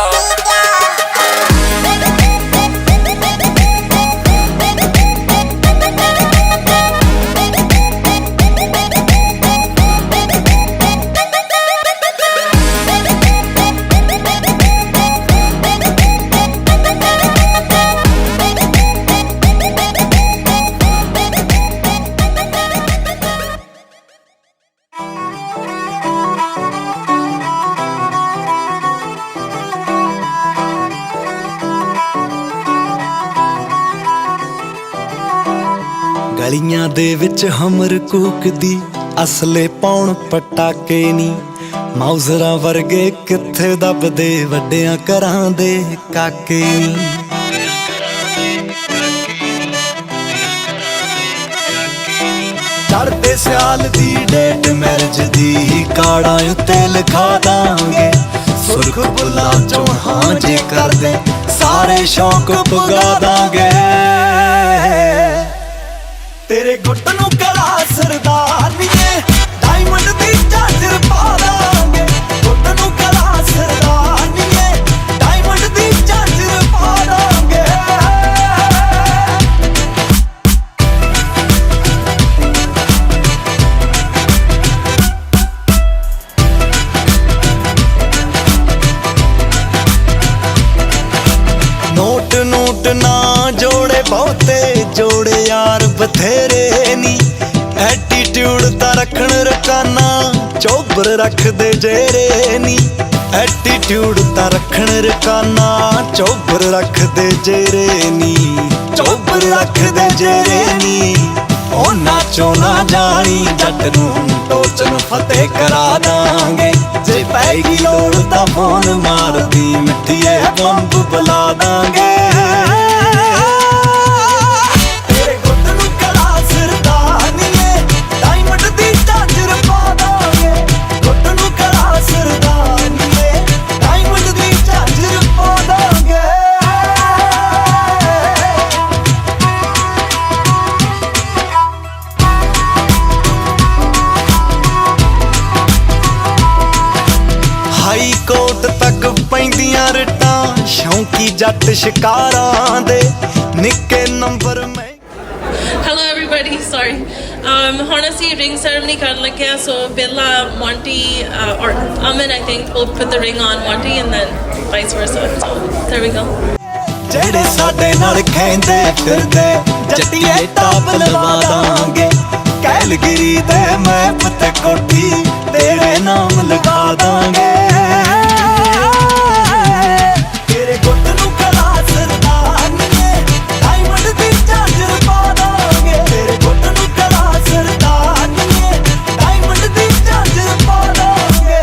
ਗਲੀਆਂ ਦੇ ਵਿੱਚ ਹਮਰ ਕੂਕਦੀ ਅਸਲੇ ਪਾਉਣ ਪਟਾਕੇ ਨੀ ਮਾਊਜ਼ਰਾਂ ਵਰਗੇ ਕਿੱਥੇ ਦੱਬਦੇ ਵੱਡਿਆਂ ਘਰਾਂ ਦੇ ਕਾਕੇ ਨੀ ਚੜ੍ਹਦੇ ਸਿਆਲ ਦੀ ਡੇਟ ਮੈਰਿਜ ਦੀ ਕਾਰਡਾਂ ਉੱਤੇ ਲਿਖਾ ਦਾਂਗੇ ਸੁਰਖ ਬੁੱਲਾਂ ਚੋਂ ਹਾਂ ਜੇ ਕਰਦੇ ਸਾਰੇ ਸ਼ੌਕ ਪੁਗਾ ਦਾਂਗੇ ਤੇਰੇ ਗੁੱਟ ਨੂੰ ਕਲਾ ਸਰਦਾਰਨੀਏ ਡਾਇਮੰਡ ਦੀ ਝਾਂਜਰ ਪਾ ਦਾਂਗੇ ਗੁੱਟ ਨੂੰ ਕਲਾ ਸਰਦਾਰਨੀਏ ਡਾਇਮੰਡ ਦੀ ਝਾਂਜਰ ਪਾ ਦਾਂਗੇ ਨੋਟ ਨੋਟ ਨਾ ਜੋੜੇ ਬਹੁਤੇ ਜੋੜੇ ਯਾਰ ਬਥੇਰੇ ਨੀ ਐਟੀਟਿਊਡ ਤਾਂ ਰੱਖਣ ਰਕਾਨਾ ਚੋਬਰ ਰੱਖਦੇ ਜੇਰੇ ਨੀ ਐਟੀਟਿਊਡ ਤਾਂ ਰੱਖਣ ਰਕਾਨਾ ਚੋਬਰ ਰੱਖਦੇ ਜੇਰੇ ਨੀ ਚੋਬਰ ਰੱਖਦੇ ਜੇਰੇ ਨੀ ਉਹਨਾਂ ਚੋਂ ਨਾ ਜਾਣੀ ਜੱਟ ਨੂੰ ਟੋਚਨ ਫਤਿਹ ਕਰਾ ਦਾਂਗੇ ਜੇ ਪੈਗੀ ਲੋੜ ਤਾਂ ਫੋਨ ਮਾਰਦੀ ਮਿੱਠੀਏ ਬੰਬ ਬੁਲਾ ਦਾਂਗੇ ਤੇਰੇ ਗੁੱਟ ਨੂੰ ਕਲਾ ਸਰਦਾਰਨੀਏ ਡਾਇਮੰਡ ਦੀ ਝਾਂਜਰ ਪਾ ਦਾਂਗੇ ਗੁੱਟ ਨੂੰ ਕਲਾ ਸਰਦਾਰਨੀਏ ਡਾਇਮੰਡ ਦੀ ਝਾਂਜਰ ਪਾ ਦਾਂਗੇ ਹਾਈ ਕੋਰਟ ਤੱਕ ਪੈਂਦੀਆਂ ਰਿਟਾਂ ਸ਼ੌਂਕੀ ਜੱਟ ਸ਼ਿਕਾਰਾਂ ਦੇ ਨਿੱਕੇ ਨੰਬਰ ਮੈਂ Hello everybody, sorry. ਹੁਣ ਅਸੀਂ ring ceremony ਕਰਨ ਲੱਗੇ ਹਾਂ, so Bella, Monty, or Amin I think will put the ring on Monty and then vice versa. So there we go. ਜਿਹੜੇ ਸਾਡੇ ਨਾਲ ਖੈਂਦੇ ਫਿਰਦੇ ਜੱਟੀਏ ਟਾਪ ਲਵਾ ਦਾਂਗੇ ਕੈਲਗਰੀ ਦੇ ਮੈਪ ਤੇ ਕੋਠੀ ਤੇਰੇ ਨਾਮ ਲਗਾ ਦਾਂਗੇ ਤੇਰੇ ਗੁੱਟ ਨੂੰ ਕਲਾ ਸਰਦਾਰਨੀਏ ਡਾਇਮੰਡ ਦੀ ਝਾਂਜਰ ਪਾ ਦਾਂਗੇ ਤੇਰੇ ਗੁੱਟ ਨੂੰ ਕਲਾ ਸਰਦਾਰਨੀਏ ਡਾਇਮੰਡ ਦੀ ਝਾਂਜਰ ਪਾ ਦਾਂਗੇ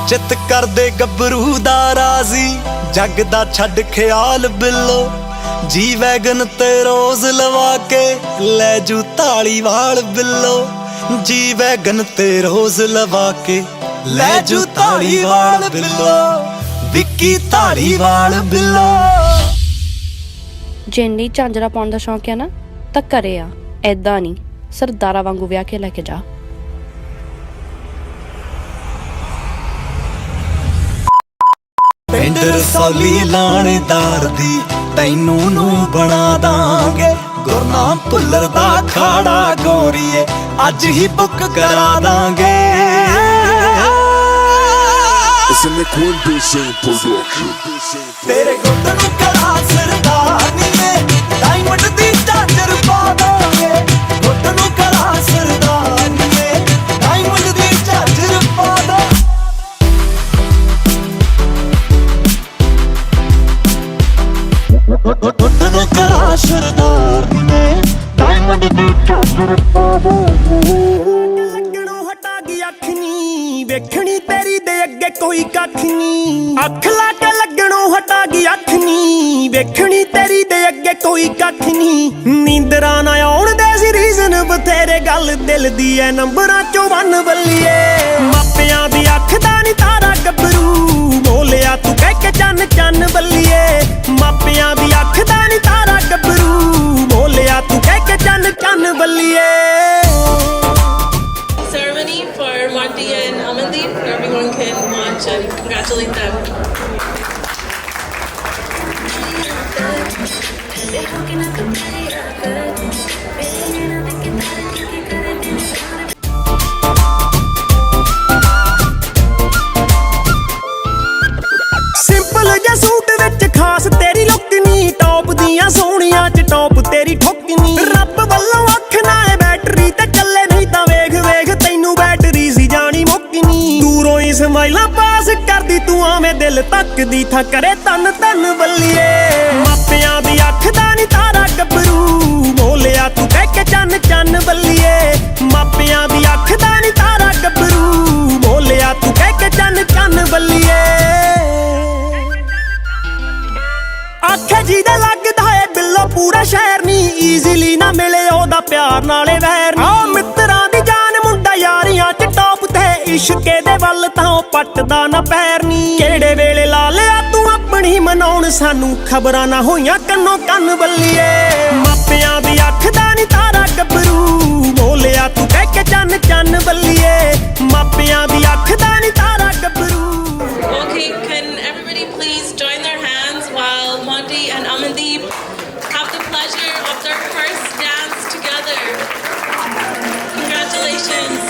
ਚਿੱਤ ਕਰਦੇ ਗੱਭਰੂ ਦਾ ਰਾਜ਼ੀ ਜੱਗ ਦਾ ਛੱਡ ਖਿਆਲ ਬਿੱਲੋ ਜੀ ਵੈਗਨ ਤੇ ਰੋਜ਼ ਲਵਾ ਕੇ ਲੈ ਜੂ ਧਾਲੀਵਾਲ ਬਿੱਲੋ ਜੀ ਵੈਗਨ ਤੇ ਰੋਜ਼ ਲਵਾ ਕੇ ਲੈ ਜੂ ਧਾਲੀਵਾਲ ਬਿੱਲੋ ਵਿੱਕੀ ਧਾਲੀਵਾਲ ਬਿੱਲੋ ਜੇ ਨਹੀਂ ਝਾਂਜਰਾ ਪਾਉਣ ਦਾ ਸ਼ੌਂਕ ਹੈ ਨਾ ਤਾਂ ਘਰੇ ਆ ਐਦਾਂ ਨਹੀਂ ਸਰਦਾਰਾ ਵਾਂਗੂ ਵਿਆਹ ਕੇ ਲੈ ਕੇ ਜਾ ਪਿੰਡ ਰਸੌਲੀ ਲਾਣੇਦਾਰ ਦੀ ਤੈਨੂੰ ਨੂੰ ਬਣਾ ਦਾਂਗੇ ਗੁਰਨਾਮ ਭੁੱਲਰ ਦਾ ਖਾੜਾ ਗੋਰੀਏ ਅੱਜ ਹੀ ਬੁੱਕ ਕਰਾ ਦਾਂਗੇ ਤੇਰੇ ਗੁੱਟ ਨੂੰ ਕਲਾ ਸਰਦਾਰਨੀਏ ਡਾਇਮੰਡ ਦੀ ਝਾਂਜਰ ਪਾ ਦਾਂਗੇ ਗੁੱਟ ਨੂੰ ਕਲਾ ਸਰਦਾਰਨੀਏ ਡਾਇਮੰਡ ਦੀ ਝਾਂਜਰ ਪਾ ਦਾਂਗੇ ਕੋਈ ਕੱਖ ਨੀ ਅੱਖ ਲਾ ਕੇ ਲੱਗਣੋਂ ਹਟਾ ਗਈ ਅੱਖ ਨੀ ਵੇਖਣੀ ਤੇਰੀ ਦੇ ਅੱਗੇ ਕੋਈ ਕੱਖ ਨੀ ਨੀਂਦਰਾਂ ਨਾ ਆਉਣ ਦੇ ਸੀ ਰੀਜ਼ਨ ਬਥੇਰੇ ਗੱਲ ਦਿਲ ਦੀ ਐ ਨੰਬਰਾਂ ਚੋਂ ਵੰਨ ਬੱਲੀਏ ਮਾਪਿਆਂ ਦੀ ਅੱਖ ਦਾ ਨੀ ਤਾਰਾ ਗੱਭਰੂ ਬੋਲਿਆ ਤੂੰ ਕਹਿ ਕੇ ਚੰਨ ਚੰਨ ਬੱਲੀਏ ਮਾਪਿਆਂ ਦੀ ਅੱਖ ਦਾ ਨੀ ਤਾਰਾ ਗੱਭਰੂ ਬੋਲਿਆ ਤੂੰ ਕਹਿ ਕੇ ਚੰਨ ਚੰਨ ਬੱਲੀਏ Ceremony for Monty and Amandeep. Everyone can watch and congratulate them. Simple ਜਿਹਾ ਸੂਟ ਵਿੱਚ ਖਾਸ ਤੇਰੀ ਲੁੱਕ ਨੀ ਟੌਪ ਦੀਆਂ ਸੋਹਣੀਆਂ ਚ ਟੌਪ ਤੇਰੀ ਠੁੱਕ ਨੀ ਰੱਬ ਵੱਲੋਂ ਅੱਖ ਨਾਲ ਬੈਟਰੀ ਤੇ ਚੱਲੇ ਨਹੀਂ ਤਾਂ ਵੇਖ ਵੇਖ ਤੈਨੂੰ ਬੈਟਰੀ ਸੀ ਜਾਣੀ ਮੁੱਕ ਨੀ ਦੂਰੋਂ ਹੀ ਸਮਾਈਲਾਂ ਪਾਸ ਕਰਦੀ ਤੂੰ ਆਵੇਂ ਦਿਲ ਤੱਕਦੀ ਥਾ ਕਰੇ ਤਨ ਤਨ ਬੱਲੀਏ ਮਾਪਿਆਂ ਦੀ ਅੱਖ ਦਾ ਨੀ ਤਾਰਾ ਗੱਭਰੂ ਬੋਲਿਆ ਤੂੰ ਕਹਿ ਕੇ ਚੰਨ ਚੰਨ ਬੱਲੀਏ ਮਾਪਿਆਂ ਦੀ ਅੱਖ ਦਾ ਨੀ ਤਾਰਾ ਗੱਭਰੂ ਬੋਲਿਆ ਤੂੰ ਕਹਿ ਕੇ ਚੰਨ ਚੰਨ ਬੱਲੀਏ ਆਖੇ ਜਿਹਦਾ ਲੱਗਦਾ ਏ ਬਿੱਲੋ ਪੂਰਾ ਸ਼ਹਿਰ ਨੀ ਈਜ਼ੀਲੀ ਨਾ ਮਿਲੇ ਉਹਦਾ ਪਿਆਰ ਨਾਲੇ ਵੈਰ ਆ ਮਿੱਤਰਾਂ ਦੀ ਜਾਨ ਮੁੰਡਾ ਯਾਰੀਆਂ ਚ ਟੌਪ ਤੇ ਇਸ਼ਕੇ ਦੇ ਵੱਲ ਤਾਂ ਉਹ ਪੱਟਦਾ ਨਾ ਪੈਰ ਨੀ ਕਿਹੜੇ ਵੇਲੇ ਲਾ ਲਿਆ ਤੂੰ ਆਪਣੀ ਮਨਾਉਣ ਸਾਨੂੰ ਖਬਰਾਂ ਨਾ ਹੋਈਆਂ ਕੰਨੋਂ ਕੰਨ ਬੱਲੀਏ ਮਾਪਿਆਂ ਦੀ ਅੱਖ ਦਾ ਨੀ ਤਾਰਾ ਗੱਭਰੂ ਬੋਲਿਆ ਤੂੰ ਕਹਿ ਕੇ ਚੰਨ ਚੰਨ ਬੱਲੀਏ ਮਾਪਿਆਂ ਦੀ ਅੱਖ ਦਾ ਨੀ ਤਾਰਾ ਗੱਭਰੂ Okay, can everybody please join their hands while Monty and Amandeep have the pleasure of their first dance together? Congratulations.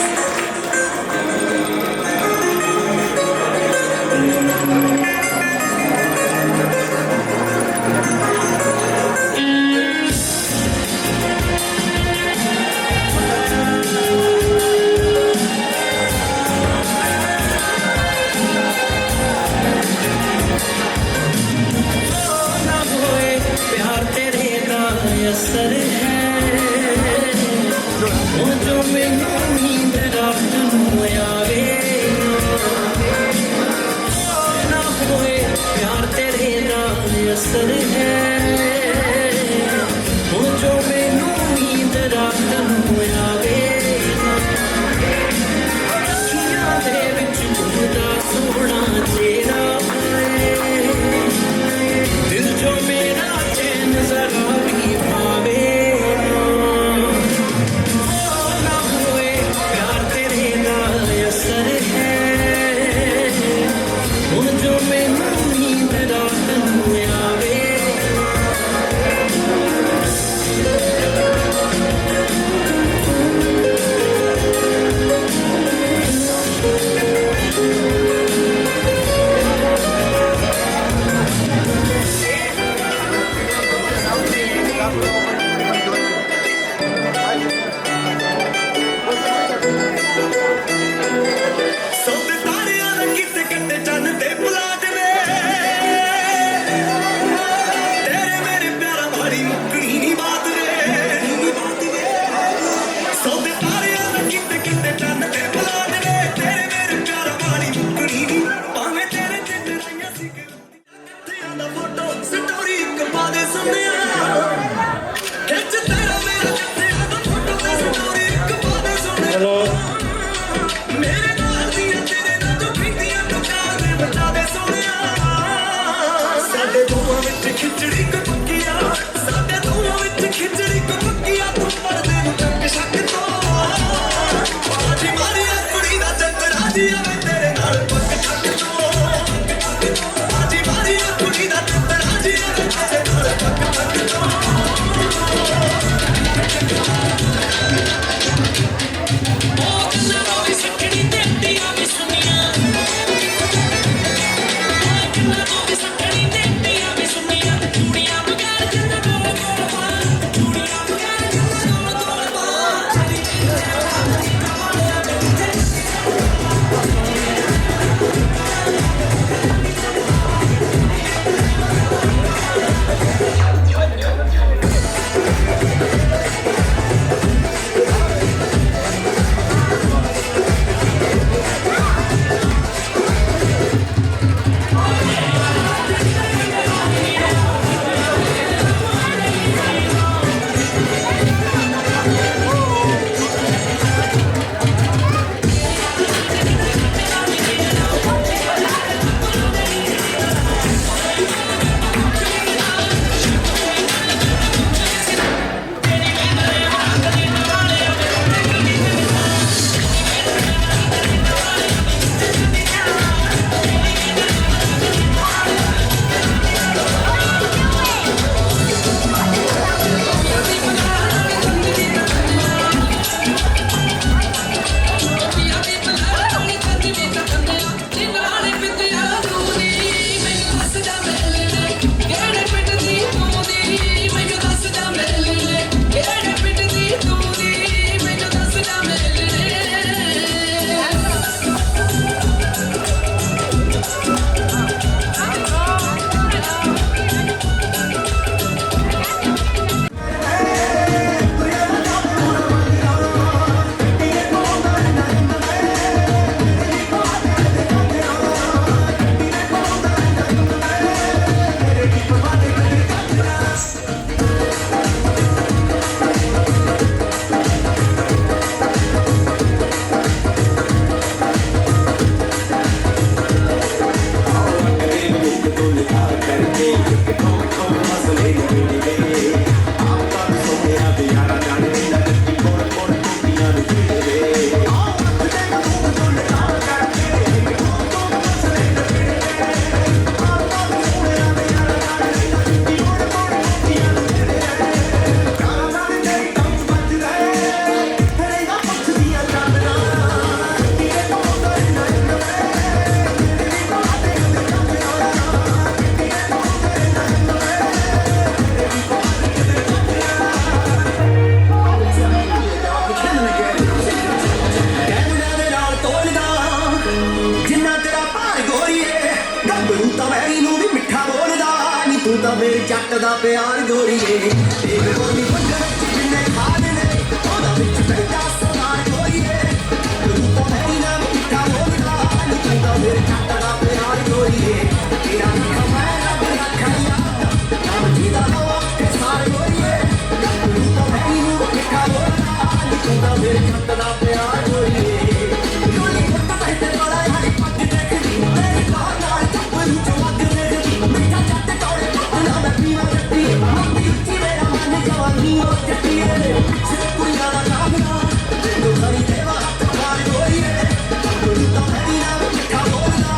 ਤੂੰ ਤਾਂ ਮੇਰੇ ਜੱਟ ਦਾ ਪਿਆਰ ਗੋਰੀਏ ਤੇਰੇ ਗੋਲੀ ਬੰਗਰ ਜਿੰਨੇ ਖਾਣੇ ਨੇ ਉਹਦਾ ਵਿੱਚ ਬੈਠਾ ਸਮਾਰ ਗੋਰੀਏ ਤੂੰ ਤਾਂ ਮੇਰੀ ਨਾ ਮਿੱਠਾ ਬੋਲਦਾ ਤੂੰ ਤਾਂ ਮੇਰੇ ਜੱਟ ਦਾ ਪਿਆਰ ਗੋਰੀਏ ਤੇਰਾ ਨਾਮ ਮੈਂ ਰੱਬ ਰੱਖਿਆ ਨਾਮ ਜਿਹਦਾ ਨਾਮ ਤੇ ਸਾਰ ਗੋਰੀਏ ਤੂੰ ਤਾਂ ਮੇਰੀ ਨੂੰ ਮਿੱਠਾ ਬੋਲਦਾ ਤੂੰ ਤਾਂ ਮੇਰੇ ਜੱਟ ਦਾ ਪਿਆਰ ਗੋਰੀਏ ਗੋਲੀ ਫੁੱਟ ਬੈਠੇ ਵਾਲਾ ਯਾਰੀ ਪੱਟ ਦੇਖਦੀ ਮੇਰੀ ਕਾਰ ਨਾਲ ਚੱਪਲ ਚੋਂ ਅੱਗ ਦੇਖਦੀ ਮਿੱਠਾ ਜੱਟ ਕੋਲੇ ਪੱਟਣਾ ਮੈਂ ਪੀਵਾ ਜੱਟੀ ਮੰਮੀ ਉੱਚੀ ਮੇਰਾ ਮਨ ਜਵਾਨੀ ਹੋ ਜੱਟੀ ਪਿੱਛੇ ਕੁੜੀਆਂ ਦਾ ਕਾਮਨਾ ਤੈਨੂੰ ਸਰੀ ਦੇਵਾ ਮਾਰ ਗੋਰੀਏ ਤੂੰ ਤਾਂ ਮੇਰੀ ਨਾਲ ਮਿੱਠਾ ਬੋਲਦਾ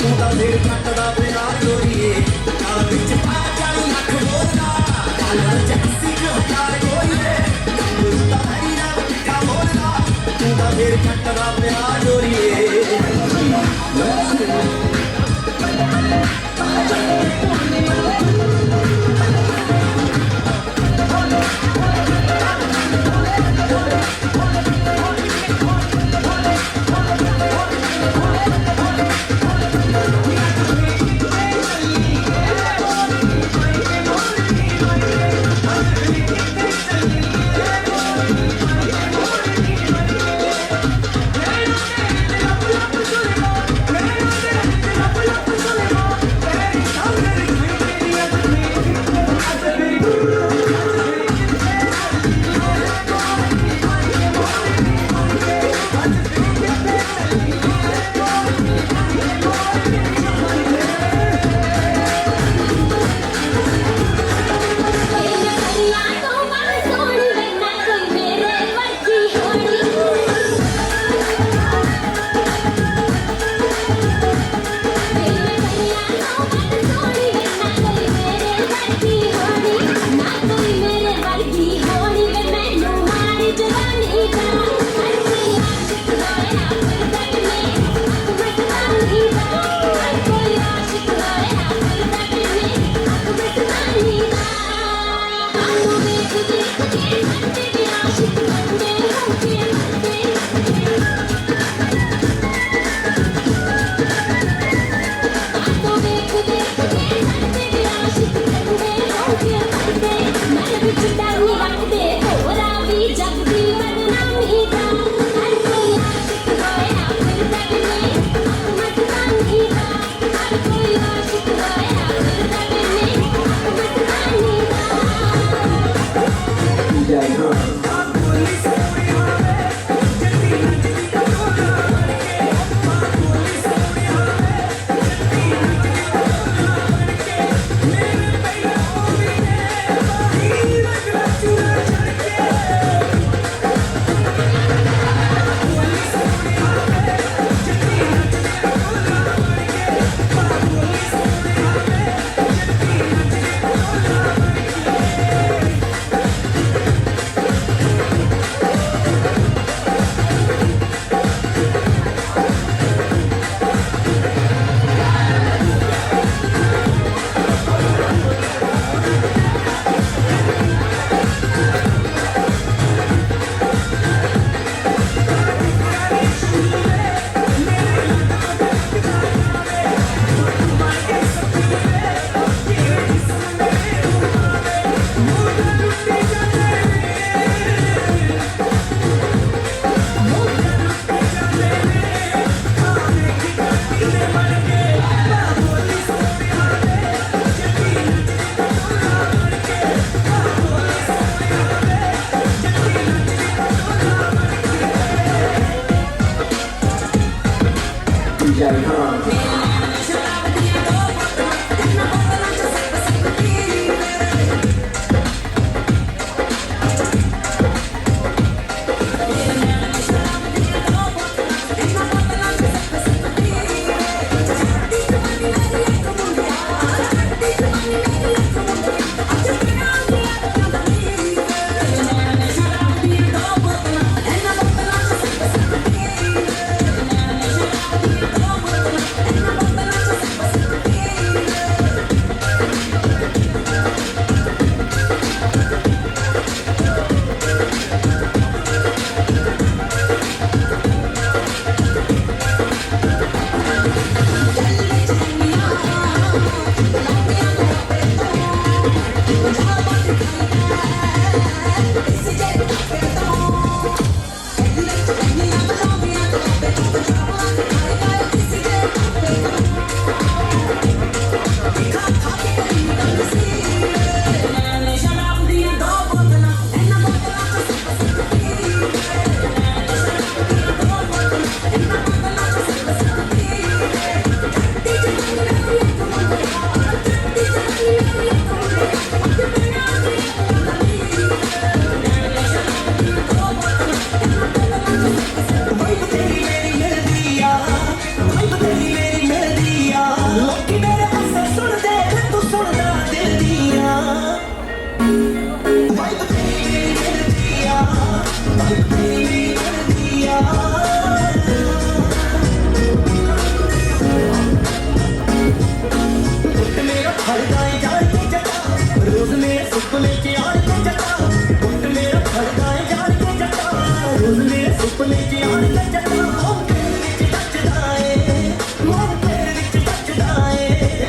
ਤੂੰ ਤਾਂ ਮੇਰੇ ਜੱਟ ਦਾ ਪਿਆਰ ਗੋਰੀਏ ਨਾਲ ਵਿੱਚ ਪਾ 40 ਲੱਖ ਬੋਲਦਾ ਕਾਲਾ ਚੱਕੀ ਹਜ਼ਾਰ ਗੋਰੀਏ ਤੂੰ ਤਾਂ ਮੇਰੀ ਨਾਲ ਮਿੱਠਾ ਬੋਲਦਾ ਤੂੰ ਤਾਂ ਮੇਰੇ ਜੱਟ ਦਾ ਪਿਆਰ ਗੋਰੀਏ ਲੋਕੀ ਮੇਰੇ ਪਾਸੇ ਸੁਣਦੇ ਤੂੰ ਸੁਣਦਾ ਦਿਲ ਦੀਆਂ ਵਾਈਬ ਤੇਰੀ ਮਿਲਦੀ ਆ ਵਾਈਬ ਤੇਰੀ ਮਿਲਦੀ ਆ ਮੇਰਾ ਫੜਦਾ ਏ ਜਾਣ ਕੇ ਜੱਟਾ ਰੋਜ਼ ਮੇਰੇ ਸੁਪਨੇ ਚ ਆਣ ਕੇ ਜੱਟਾ ਪੁੱਤ ਮੇਰਾ ਫੜਦਾ ਏ ਜਾਣ ਕੇ ਜੱਟਾ ਰੋਜ਼ ਮੇਰੇ ਸੁਪਨੇ ਚ ਆਣ ਕੇ ਜੱਟਾ ਉਹ ਤੇਰੇ ਵਿੱਚ ਟੱਚਦਾ ਏ ਮੋਹ ਤੇਰੇ ਵਿੱਚ ਟੱਚਦਾ ਏ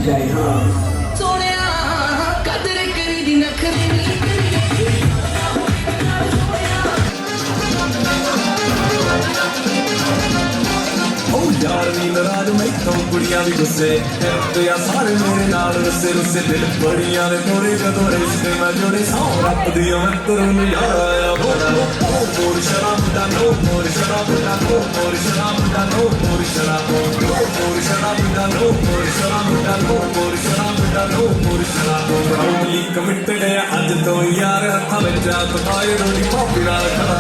जाए हाँ सोनिया कदर करी दी नखरे यार नी नाराज मैथों कुड़ियां भी गुस्से ते आ सारे मेरे नाल रुस्से रुस्से दिल बड़ियां दे थोड़े जदों रिश्ते मैं जोड़े सौ रब दी मैं तुरन यार आया मोर शराब दा नो मोर शराब दा नो मोर शराब दा नो मोर शराब मोर शराब दा नो मोर शराब दा नो मोर शराब दा नो मोर शराब रौली कमिट गया अज तो यार हत्थां विच आप आए रोटी पापी नाल खड़ा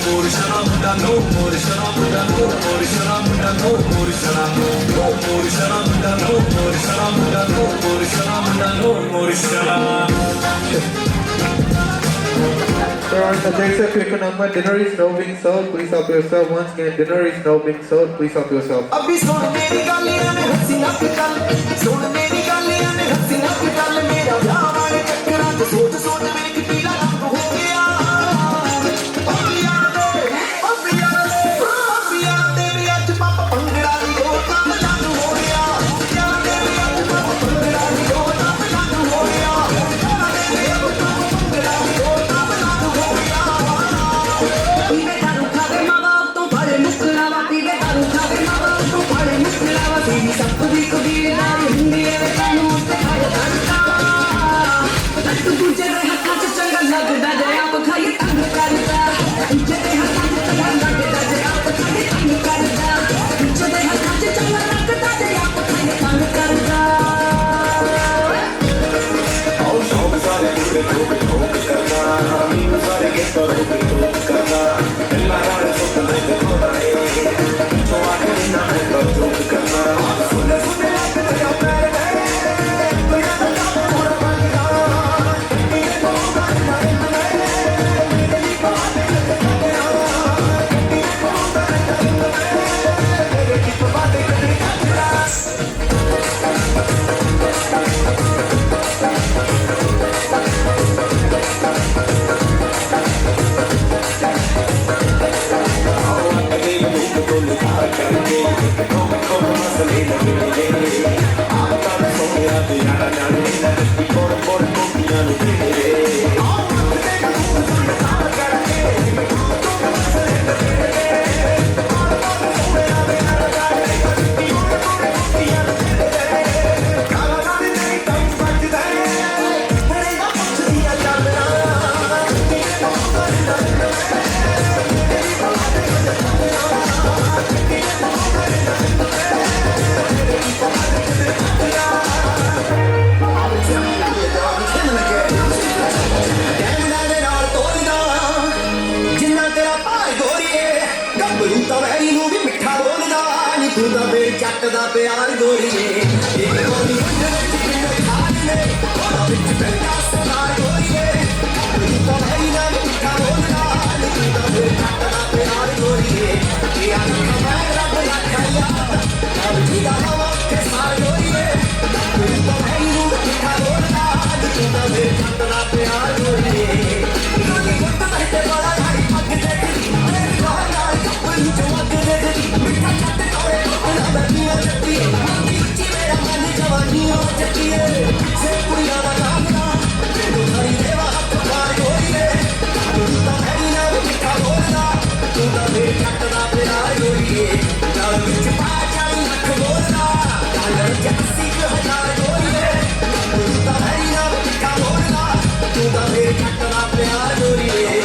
मोर शराब दा नो मोर शराब दा नो मोर शराब दा नो मोर शराब मोर शराब दा नो मोर शराब दा नो मोर शराब दा नो मोर शराब Sir, there's a quick number. Dinner is now being served. Please help yourself. Once again, dinner is now being served. Please help yourself. अभी सुन मेरी गालियां ने हंसी ना पिटल सुन मेरी गालियां ने हंसी ना पिटल मेरा ब्याह वाले चक्करां च सोच सोच वेख पीला रंग हो गया तेरे अज पापा भंगड़ा दी दो काम चालू हो गया तेरे अज पापा भंगड़ा दी दो काम चालू हो गया तेरे अज पापा भंगड़ा दी दो काम चालू हो गया पीवे दारू खावे माँ बाप तो बड़े मुस्कुरावा पीवे दारू खावे माँ बाप तो बड़े मुस्कुरावा तेरी सब भी कबीर नारी हिंदी है कानून से खाए करता तक तुझे दे हत्था च चंगा लगदा जे आप खाए तंग करदा तुझे दे हत्था च चंगा लगदा जे आप खाए तंग करदा तुझे दे हत्था च चंगा लगदा जे आप खाए तंग करदा और शौक सारे पूरे ठोक करना हम सारे के ठोक करना अल्लाह वाले सुन ले देखो रे जो आके ना है तो ठोक करना सुन सुन लगता है पैर जट दा प्यार गोरीए एक गोली खान ने थोड़ा बिच बैठा सवार गोरीए तो भाई ना मिठा बोलना तू दा जट दा प्यार गोरीए यार मैं रब लखाया अब जीदा हवा के सार गोरीए तो भाई ना मिठा बोलना तू दा जट दा प्यार गोरीए गोली गुट बैठे बड़ा भाई पग देखी मेरी गाना कपड़ी चमक देखी मिठा चट करे बनिया जट्टी नीचे मेरा मन जवानियों जट्टी से कुड़िया दा कामना तेनू हरी देवा हत्थ मार गोरीए तू तो है ना मिठा बोलना तू तो मेरे जट दा प्यार गोरीए नाल विच पा जाई लख बोलना डालर च 80,000 गोरीए तू तो है ना मिठा बोलना तू तो मेरे जट दा प्यार गोरीए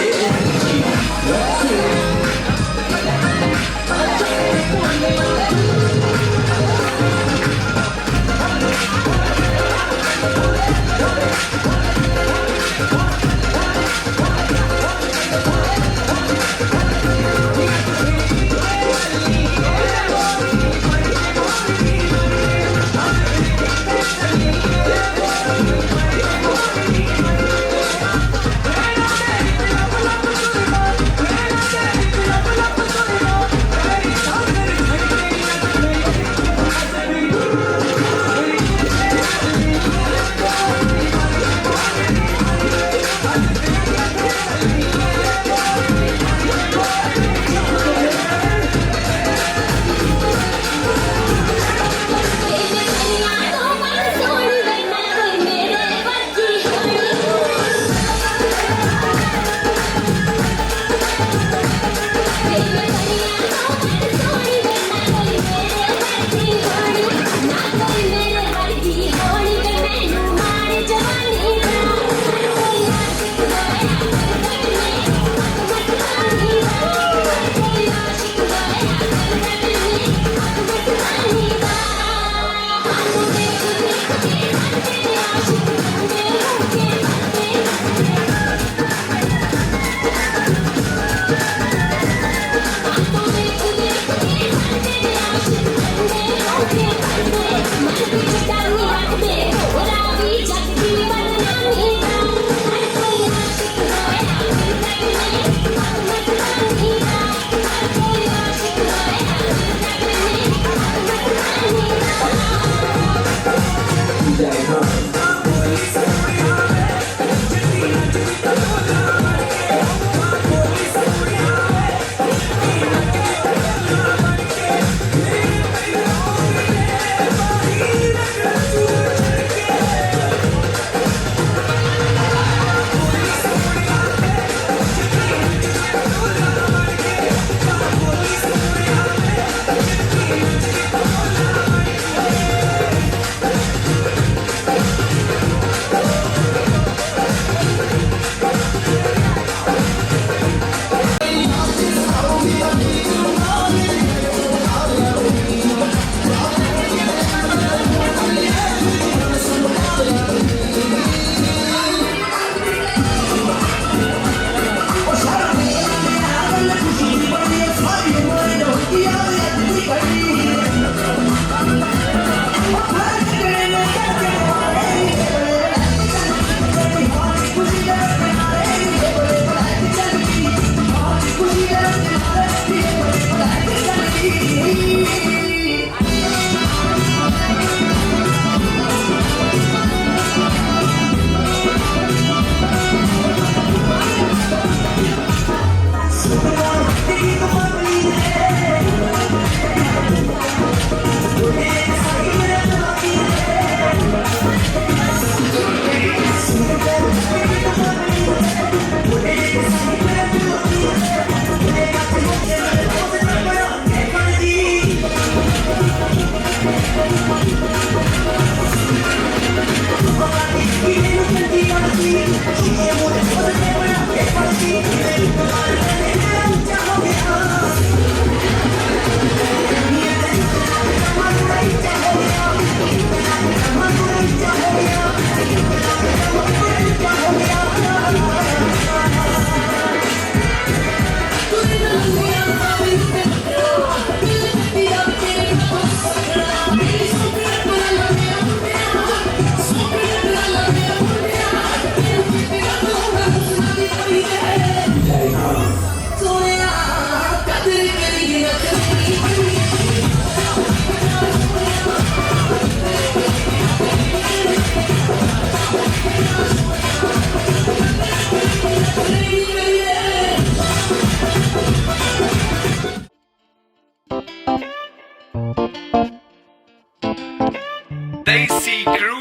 Desi crew,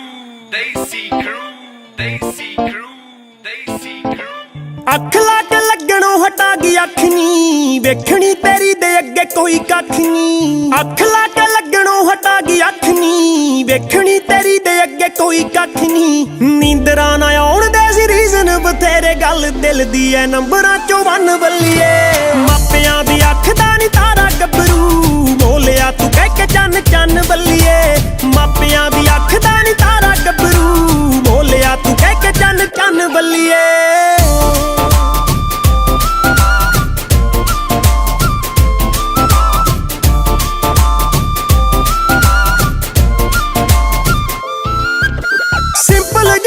Desi crew, Desi crew, Desi crew. ਅੱਖ ਲਾ ਕੇ ਲੱਗਣੋਂ ਹਟਾ ਗਈ ਅੱਖ ਨੀ ਵੇਖਣੀ ਤੇਰੀ ਦੇ ਅੱਗੇ ਕੋਈ ਕੱਖ ਨੀ ਅੱਖ ਲਾ ਕੇ ਲੱਗਣੋਂ ਹਟਾ ਗਈ ਅੱਖ ਨੀ ਵੇਖਣੀ ਤੇਰੀ ਦੇ ਅੱਗੇ ਕੋਈ ਕੱਖ ਨੀ ਨੀਂਦਰਾਂ ਨਾ ਆਉਣ ਦੇ ਸੀ ਰੀਜ਼ਨ ਬਥੇਰੇ ਗੱਲ ਦਿਲ ਦੀ ਐ ਨੰਬਰਾਂ ਚੋਂ ਵੰਨ ਬੱਲੀਏ ਮਾਪਿਆਂ ਦੀ ਅੱਖ ਦਾ ਨੀ ਤਾਰਾ ਗੱਭਰੂ ਬੋਲਿਆ ਤੂੰ ਕਹਿ ਕੇ ਚੰਨ ਚੰਨ ਬੱਲੀਏ ਮਾਪਿਆਂ ਦੀ ਅੱਖ ਦਾ ਨੀ ਤਾਰਾ ਗੱਭਰੂ ਬੋਲਿਆ ਤੂੰ ਕਹਿ ਕੇ ਚੰਨ ਚੰਨ ਬੱਲੀਏ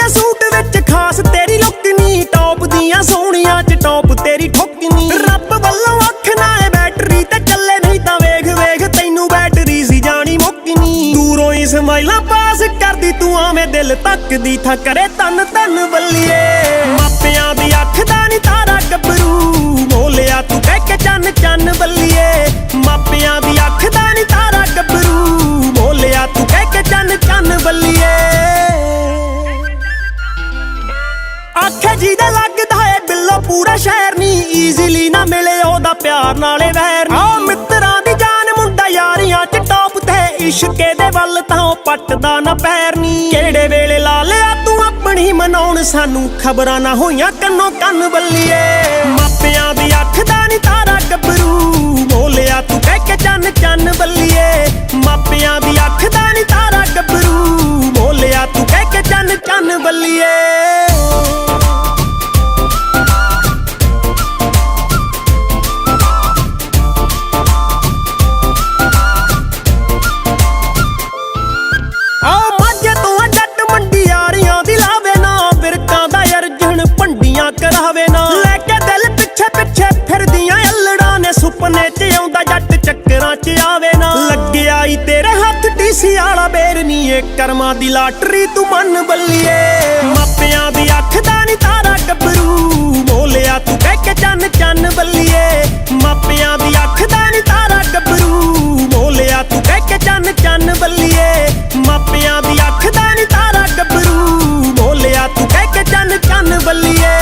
ਸੂਟ ਵਿੱਚ ਖਾਸ ਤੇਰੀ ਲੁੱਕ ਨੀ ਟੌਪ ਦੀਆਂ ਸੋਹਣੀਆਂ ਚ ਟੌਪ ਤੇਰੀ ਠੁੱਕ ਨੀ ਰੱਬ ਵੱਲੋਂ ਅੱਖ ਨਾਲੇ ਬੈਟਰੀ ਤੇ ਚੱਲੇ ਨਹੀਂ ਤਾਂ ਵੇਖ ਵੇਖ ਤੈਨੂੰ ਬੈਟਰੀ ਸੀ ਜਾਣੀ ਮੁੱਕ ਨੀ ਦੂਰੋਂ ਹੀ ਸਮਾਈਲਾਂ ਪਾਸ ਕਰਦੀ ਤੂੰ ਆਵੇਂ ਦਿਲ ਤੱਕਦੀ ਥਾ ਕਰੇ ਤਨ ਤਨ ਬੱਲੀਏ ਮਾਪਿਆਂ ਦੀ ਅੱਖ ਦਾ ਨੀ ਤਾਰਾ ਗੱਭਰੂ ਬੋਲਿਆ ਤੂੰ ਕਹਿ ਕੇ ਚੰਨ ਚੰਨ ਬੱਲੀਏ ਮਾਪਿਆਂ ਦੀ ਅੱਖ ਦਾ ਨੀ ਤਾਰਾ ਗੱਭਰੂ ਬੋਲਿਆ ਤੂੰ ਕਹਿ ਕੇ ਚੰਨ ਚੰਨ ਬੱਲੀਏ ਆਖੇ ਜਿਹਦਾ ਲੱਗਦਾ ਏ ਬਿੱਲੋ ਪੂਰਾ ਸ਼ਹਿਰ ਨੀ ਈਜ਼ੀਲੀ ਨਾ ਮਿਲੇ ਉਹਦਾ ਪਿਆਰ ਨਾਲੇ ਵੈਰ ਆ ਮਿੱਤਰਾਂ ਦੀ ਜਾਨ ਮੁੰਡਾ ਯਾਰੀਆਂ ਚ ਟੌਪ ਤੇ ਇਸ਼ਕੇ ਦੇ ਵੱਲ ਤਾਂ ਉਹ ਪੱਟਦਾ ਨਾ ਪੈਰ ਨੀ ਕਿਹੜੇ ਵੇਲੇ ਲਾ ਲਿਆ ਤੂੰ ਆਪਣੀ ਮਨਾਉਣ ਸਾਨੂੰ ਖਬਰਾਂ ਨਾ ਹੋਈਆਂ ਕੰਨੋਂ ਕੰਨ ਬੱਲੀਏ ਮਾਪਿਆਂ ਦੀ ਅੱਖ ਦਾ ਨੀ ਤਾਰਾ ਗੱਭਰੂ ਬੋਲਿਆ ਤੂੰ ਕਹਿ ਕੇ ਚੰਨ ਚੰਨ ਬੱਲੀਏ ਮਾਪਿਆਂ ਦੀ ਅੱਖ ਦਾ ਨੀ ਤਾਰਾ ਗੱਭਰੂ ਬੋਲਿਆ ਤੂੰ ਕਹਿ ਕੇ ਚੰਨ ਚੰਨ ਬੱਲੀਏ ਕਰਾਵੇ ਨਾ ਲੈ ਕੇ ਦਿਲ ਪਿੱਛੇ ਪਿੱਛੇ ਫਿਰਦੀਆਂ ਅਲੜਾਂ ਨੇ ਸੁਪਨੇ ਚ ਆਉਂਦਾ ਜੱਟ ਚੱਕਰਾਂ ਚ ਆਵੇ ਨਾ ਲੱਗਿਆ ਈ ਤੇਰੇ ਹੱਥ ਟੀਸੀ ਵਾਲਾ ਬੇਰ ਨੀ ਏ ਕਰਮਾਂ ਦੀ ਲਾਟਰੀ ਤੂੰ ਮੰਨ ਬੱਲੀਏ ਮਾਪਿਆਂ ਦੀ ਅੱਖ ਦਾ ਨੀ ਤਾਰਾ ਗੱਭਰੂ ਬੋਲਿਆ ਤੂੰ ਕਹਿ ਕੇ ਚੰਨ ਚੰਨ ਬੱਲੀਏ ਮਾਪਿਆਂ ਦੀ ਅੱਖ ਦਾ ਨੀ ਤਾਰਾ ਗੱਭਰੂ ਬੋਲਿਆ ਤੂੰ ਕਹਿ ਕੇ ਚੰਨ ਚੰਨ ਬੱਲੀਏ ਮਾਪਿਆਂ ਦੀ ਅੱਖ ਦਾ ਨੀ ਤਾਰਾ ਗੱਭਰੂ ਬੋਲਿਆ ਤੂੰ ਕਹਿ ਕੇ ਚੰਨ ਚੰਨ ਬੱਲੀਏ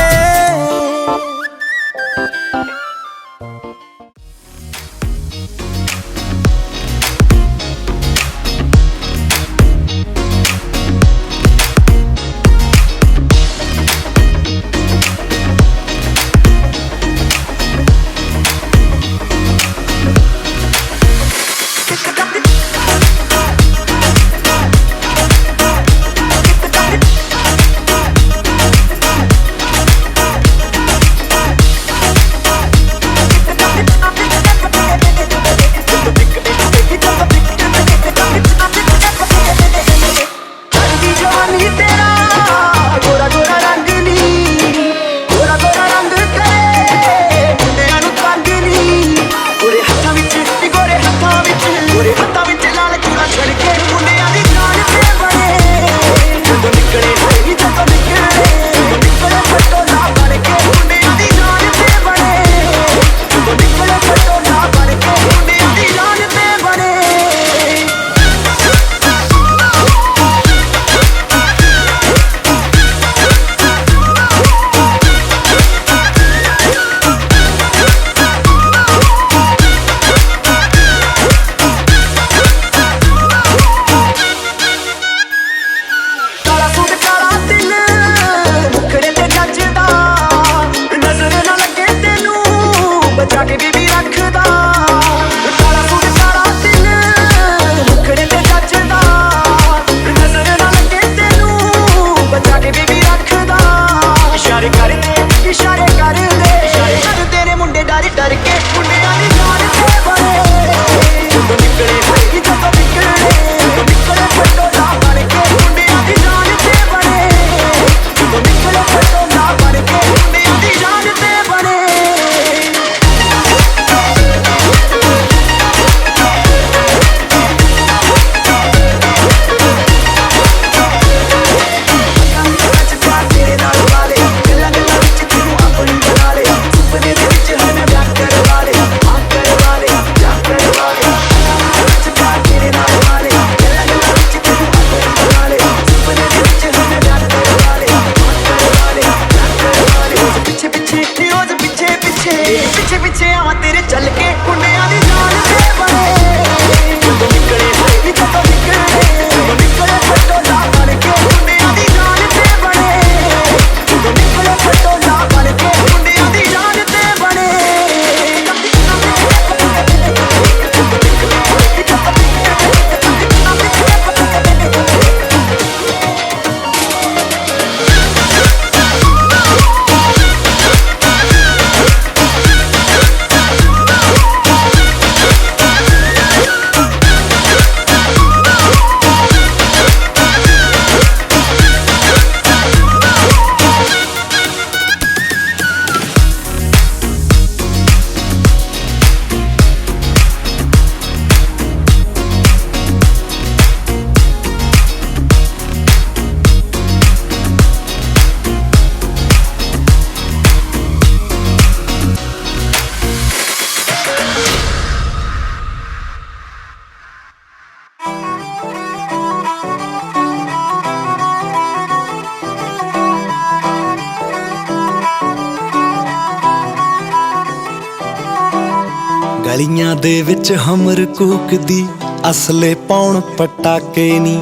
ਗਲੀਆਂ ਦੇ ਵਿੱਚ ਹਮਰ ਕੂਕਦੀ ਅਸਲੇ ਪਾਉਣ ਪਟਾਕੇ ਨੀ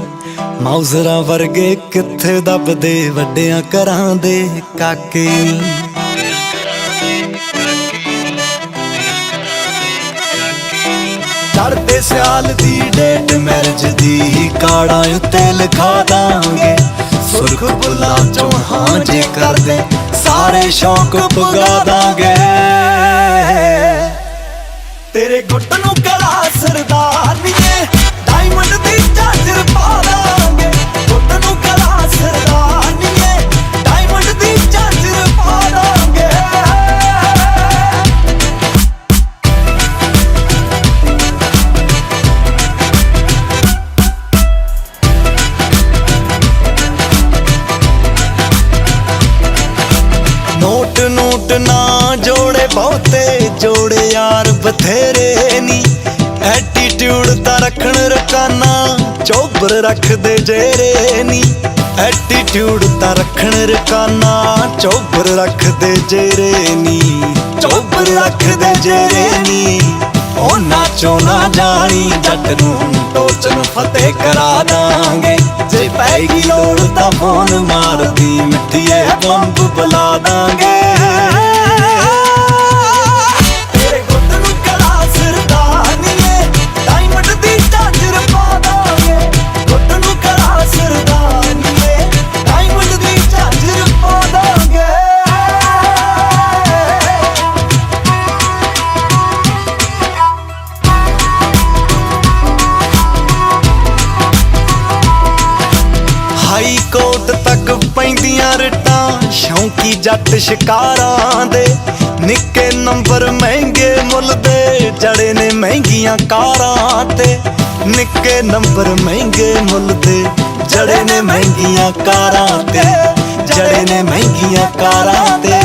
ਮਾਊਜ਼ਰਾਂ ਵਰਗੇ ਕਿੱਥੇ ਦੱਬਦੇ ਵੱਡਿਆਂ ਘਰਾਂ ਦੇ ਕਾਕੇ ਨੀ ਚੜ੍ਹਦੇ ਸਿਆਲ ਦੀ ਡੇਟ ਮੈਰਿਜ ਦੀ ਕਾਰਡਾਂ ਉੱਤੇ ਲਿਖਾ ਦਾਂਗੇ ਸੁਰਖ ਬੁੱਲਾਂ ਚੋਂ ਹਾਂ ਜੇ ਕਰਦੇ ਸਾਰੇ ਸ਼ੌਕ ਪੁਗਾ ਦਾਂਗੇ ਤੇਰੇ ਗੁੱਟ ਨੂੰ ਕਲਾ ਸਰਦਾਰੀਏ ਡਾਇਮੰਡ ਦੀ ਝਾਂਜਰ ਪਾ ਦਾਂਗੇ ਗੁੱਟ ਨੂੰ ਕਲਾ ਸਰਦਾਰੀਏ ਡਾਇਮੰਡ ਦੀ ਝਾਂਜਰ ਪਾ ਦਾਂਗੇ ਨੋਟ ਨੋਟ ਨਾ ਜੋੜੇ ਬਹੁਤੇ ਜੋੜੇ ਯਾਰ ਬਥੇਰੇ ਨੀ ਐਟੀਟਿਊਡ ਤਾਂ ਰੱਖਣ ਰਕਾਨਾ ਚੋਬਰ ਰੱਖਦੇ ਜੇਰੇ ਨੀ ਐਟੀਟਿਊਡ ਤਾਂ ਰੱਖਣ ਰਕਾਨਾ ਚੋਬਰ ਰੱਖਦੇ ਜੇਰੇ ਨੀ ਚੋਬਰ ਰੱਖਦੇ ਜੇਰੇ ਨੀ ਉਹਨਾਂ ਚੋਂ ਨਾ ਜਾਣੀ ਜੱਟ ਨੂੰ ਟੋਚਨ ਫਤਿਹ ਕਰਾ ਦਾਂਗੇ ਜੇ ਪੈਗੀ ਲੋੜ ਤਾਂ ਫੋਨ ਮਾਰਦੀ ਮਿੱਠੀਏ ਬੰਬ ਬੁਲਾ ਦਾਂਗੇ ਤੇਰੇ ਗੁੱਟ ਨੂੰ ਕਲਾ ਸਰਦਾਰੀਏ ਡਾਇਮੰਡ ਦੀ ਝਾਂਜਰ ਪਾ ਦਾਂਗੇ ਗੁੱਟ ਨੂੰ ਕਲਾ ਸਰਦਾਰੀਏ ਡਾਇਮੰਡ ਦੀ ਝਾਂਜਰ ਪਾ ਦਾਂਗੇ ਹਾਈ ਕੋਰਟ ਤੱਕ ਪੈਂਦੀਆਂ ਰਿਟਾਂ ਸ਼ੌਂਕੀ ਜੱਟ ਸ਼ਿਕਾਰਾਂ ਦੇ ਨਿੱਕੇ ਨੰਬਰ ਮਹਿੰਗੇ ਮੁੱਲ ਦੇ ਜੜੇ ਨੇ ਮਹਿੰਗੀਆਂ ਕਾਰਾਂ ਤੇ ਨਿੱਕੇ ਨੰਬਰ ਮਹਿੰਗੇ ਮੁੱਲ ਦੇ ਜੜੇ ਨੇ ਮਹਿੰਗੀਆਂ ਕਾਰਾਂ ਤੇ ਜੜੇ ਨੇ ਮਹਿੰਗੀਆਂ ਕਾਰਾਂ ਤੇ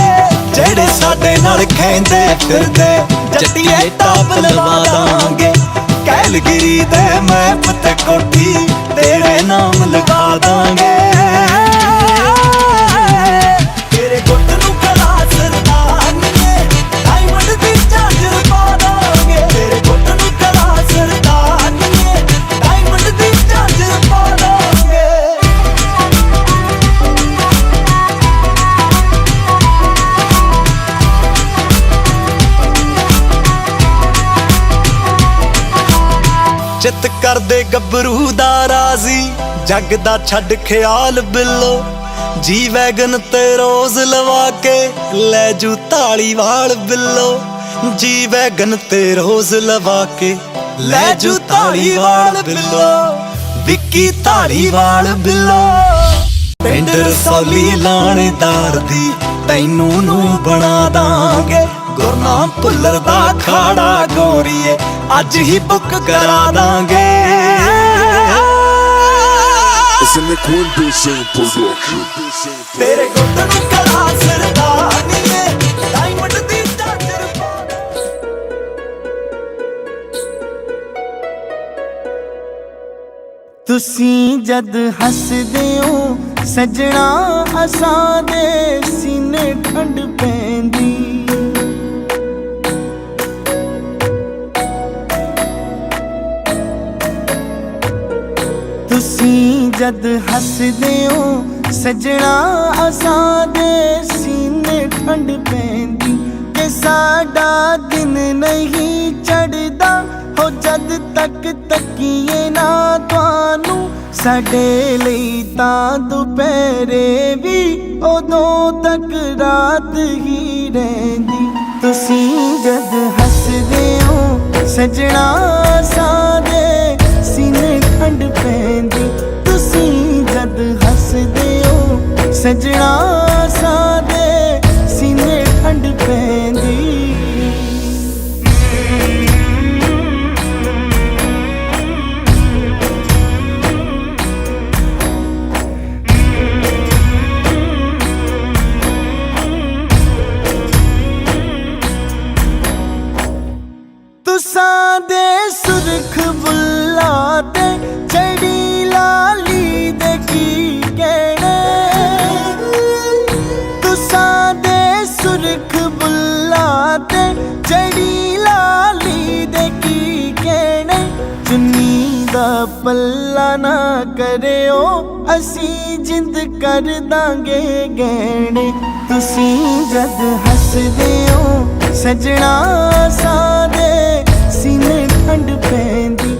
ਜਿਹੜੇ ਸਾਡੇ ਨਾਲ ਖੈਂਦੇ ਫਿਰਦੇ ਜੱਟੀਏ ਟਾਪ ਲਵਾ ਦਾਂਗੇ ਕੈਲਗਰੀ ਦੇ ਮੈਪ ਤੇ ਕੋਠੀ ਤੇਰੇ ਨਾਮ ਲਿਖਾ ਦਾਂਗੇ ਤੇਰੇ ਗੁੱਟ ਨੂੰ ਕਲਾ ਸਰਦਾਰੀਏ ਡਾਇਮੰਡ ਦੀ ਝਾਂਜਰ ਪਾ ਦਾਂਗੇ ਤੇਰੇ ਗੁੱਟ ਨੂੰ ਕਲਾ ਸਰਦਾਰੀਏ ਡਾਇਮੰਡ ਦੀ ਝਾਂਜਰ ਪਾ ਦਾਂਗੇ ਚਿੱਤ ਕਰਦੇ ਗੱਭਰੂ ਦਾ ਰਾਜ਼ੀ ਜੱਗ ਦਾ ਛੱਡ ਖਿਆਲ ਬਿੱਲੋ ਜੀ ਵੈਗਨ ਤੇ ਰੋਜ਼ ਲਵਾ ਕੇ ਲੈ ਜੂ ਧਾਲੀਵਾਲ ਬਿੱਲੋ ਜੀ ਵੈਗਨ ਤੇ ਰੋਜ਼ ਲਵਾ ਕੇ ਲੈ ਜੂ ਧਾਲੀਵਾਲ ਬਿੱਲੋ ਵਿੱਕੀ ਧਾਲੀਵਾਲ ਬਿੱਲੋ ਪਿੰਡ ਰਸੌਲੀ ਲਾਣੇਦਾਰ ਦੀ ਤੈਨੂੰ ਨੂੰ ਬਣਾ ਦਾਂਗੇ ਗੁਰਨਾਮ ਭੁੱਲਰ ਦਾ ਖਾੜਾ ਗੋਰੀਏ ਅੱਜ ਹੀ ਬੁੱਕ ਕਰਾ ਦਾਂਗੇ ਤੇਰੇ ਗੁੱਟ ਨੂੰ ਕਲਾ ਸਰਦਾਰੀਏ ਡਾਇਮੰਡ ਦੀ ਝਾਂਜਰ ਪਾ ਤੁਸੀਂ ਜਦ ਹੱਸਦੇ ਹੋ ਸਜਣਾ ਅਸਾਂ ਦੇ ਸੀਨੇ ਠੰਡ ਪੈਂਦੀ ਤੁਸੀਂ ਜਦ ਹੱਸਦੇ ਹੋ ਸਜਣਾ ਅਸਾਂ ਦੇ ਸੀਨੇ ਠੰਡ ਪੈਂਦੀ ਤੇ ਸਾਡਾ ਦਿਨ ਨਹੀਂ ਚੜ੍ਹਦਾ ਹੋ ਜਦ ਤੱਕ ਤੱਕੀਏ ਨਾ ਤੁਹਾਨੂੰ ਸਾਡੇ ਲਈ ਤਾਂ ਦੁਪਹਿਰੇ ਵੀ ਉਦੋਂ ਤੱਕ ਰਾਤ ਹੀ ਰਹਿੰਦੀ ਤੁਸੀਂ ਜਦ ਹੱਸਦੇ ਹੋ ਸਜਣਾ ਸਾਡੇ ਸੀਨੇ ਠੰਡ ਪੈਂਦੀ ਤੁਸੀਂ ਜਦ ਹੱਸਦੇ ਹੋ ਸਜਣਾ ਸਾਡੇ ਸੀਨੇ ਠੰਡ ਪੈਂਦੀ ਤੁਸਾਂ ਦੇ ਸੁਰਖ ਬੁੱਲਾਂ ਤੇ ਚੜੀ ਲਾਲੀ ਦੇ ਕੀ ਕਹਿਣਾ ਤੁਸਾਂ ਦੇ ਸੁਰਖ ਬੁੱਲਾਂ ਤੇ ਚੜੀ ਲਾਲੀ ਦਾ ਪੱਲਾ ਨਾ ਕਰਿਓ ਅਸੀਂ ਜਿੰਦ ਕਰ ਦਾਂਗੇ ਗਹਿਣੇ ਤੁਸੀਂ ਜਦ ਹੱਸਦੇ ਹੋ ਸਜਣਾ ਸਾਡੇ ਸੀਨੇ ਠੰਡ ਪੈਂਦੀ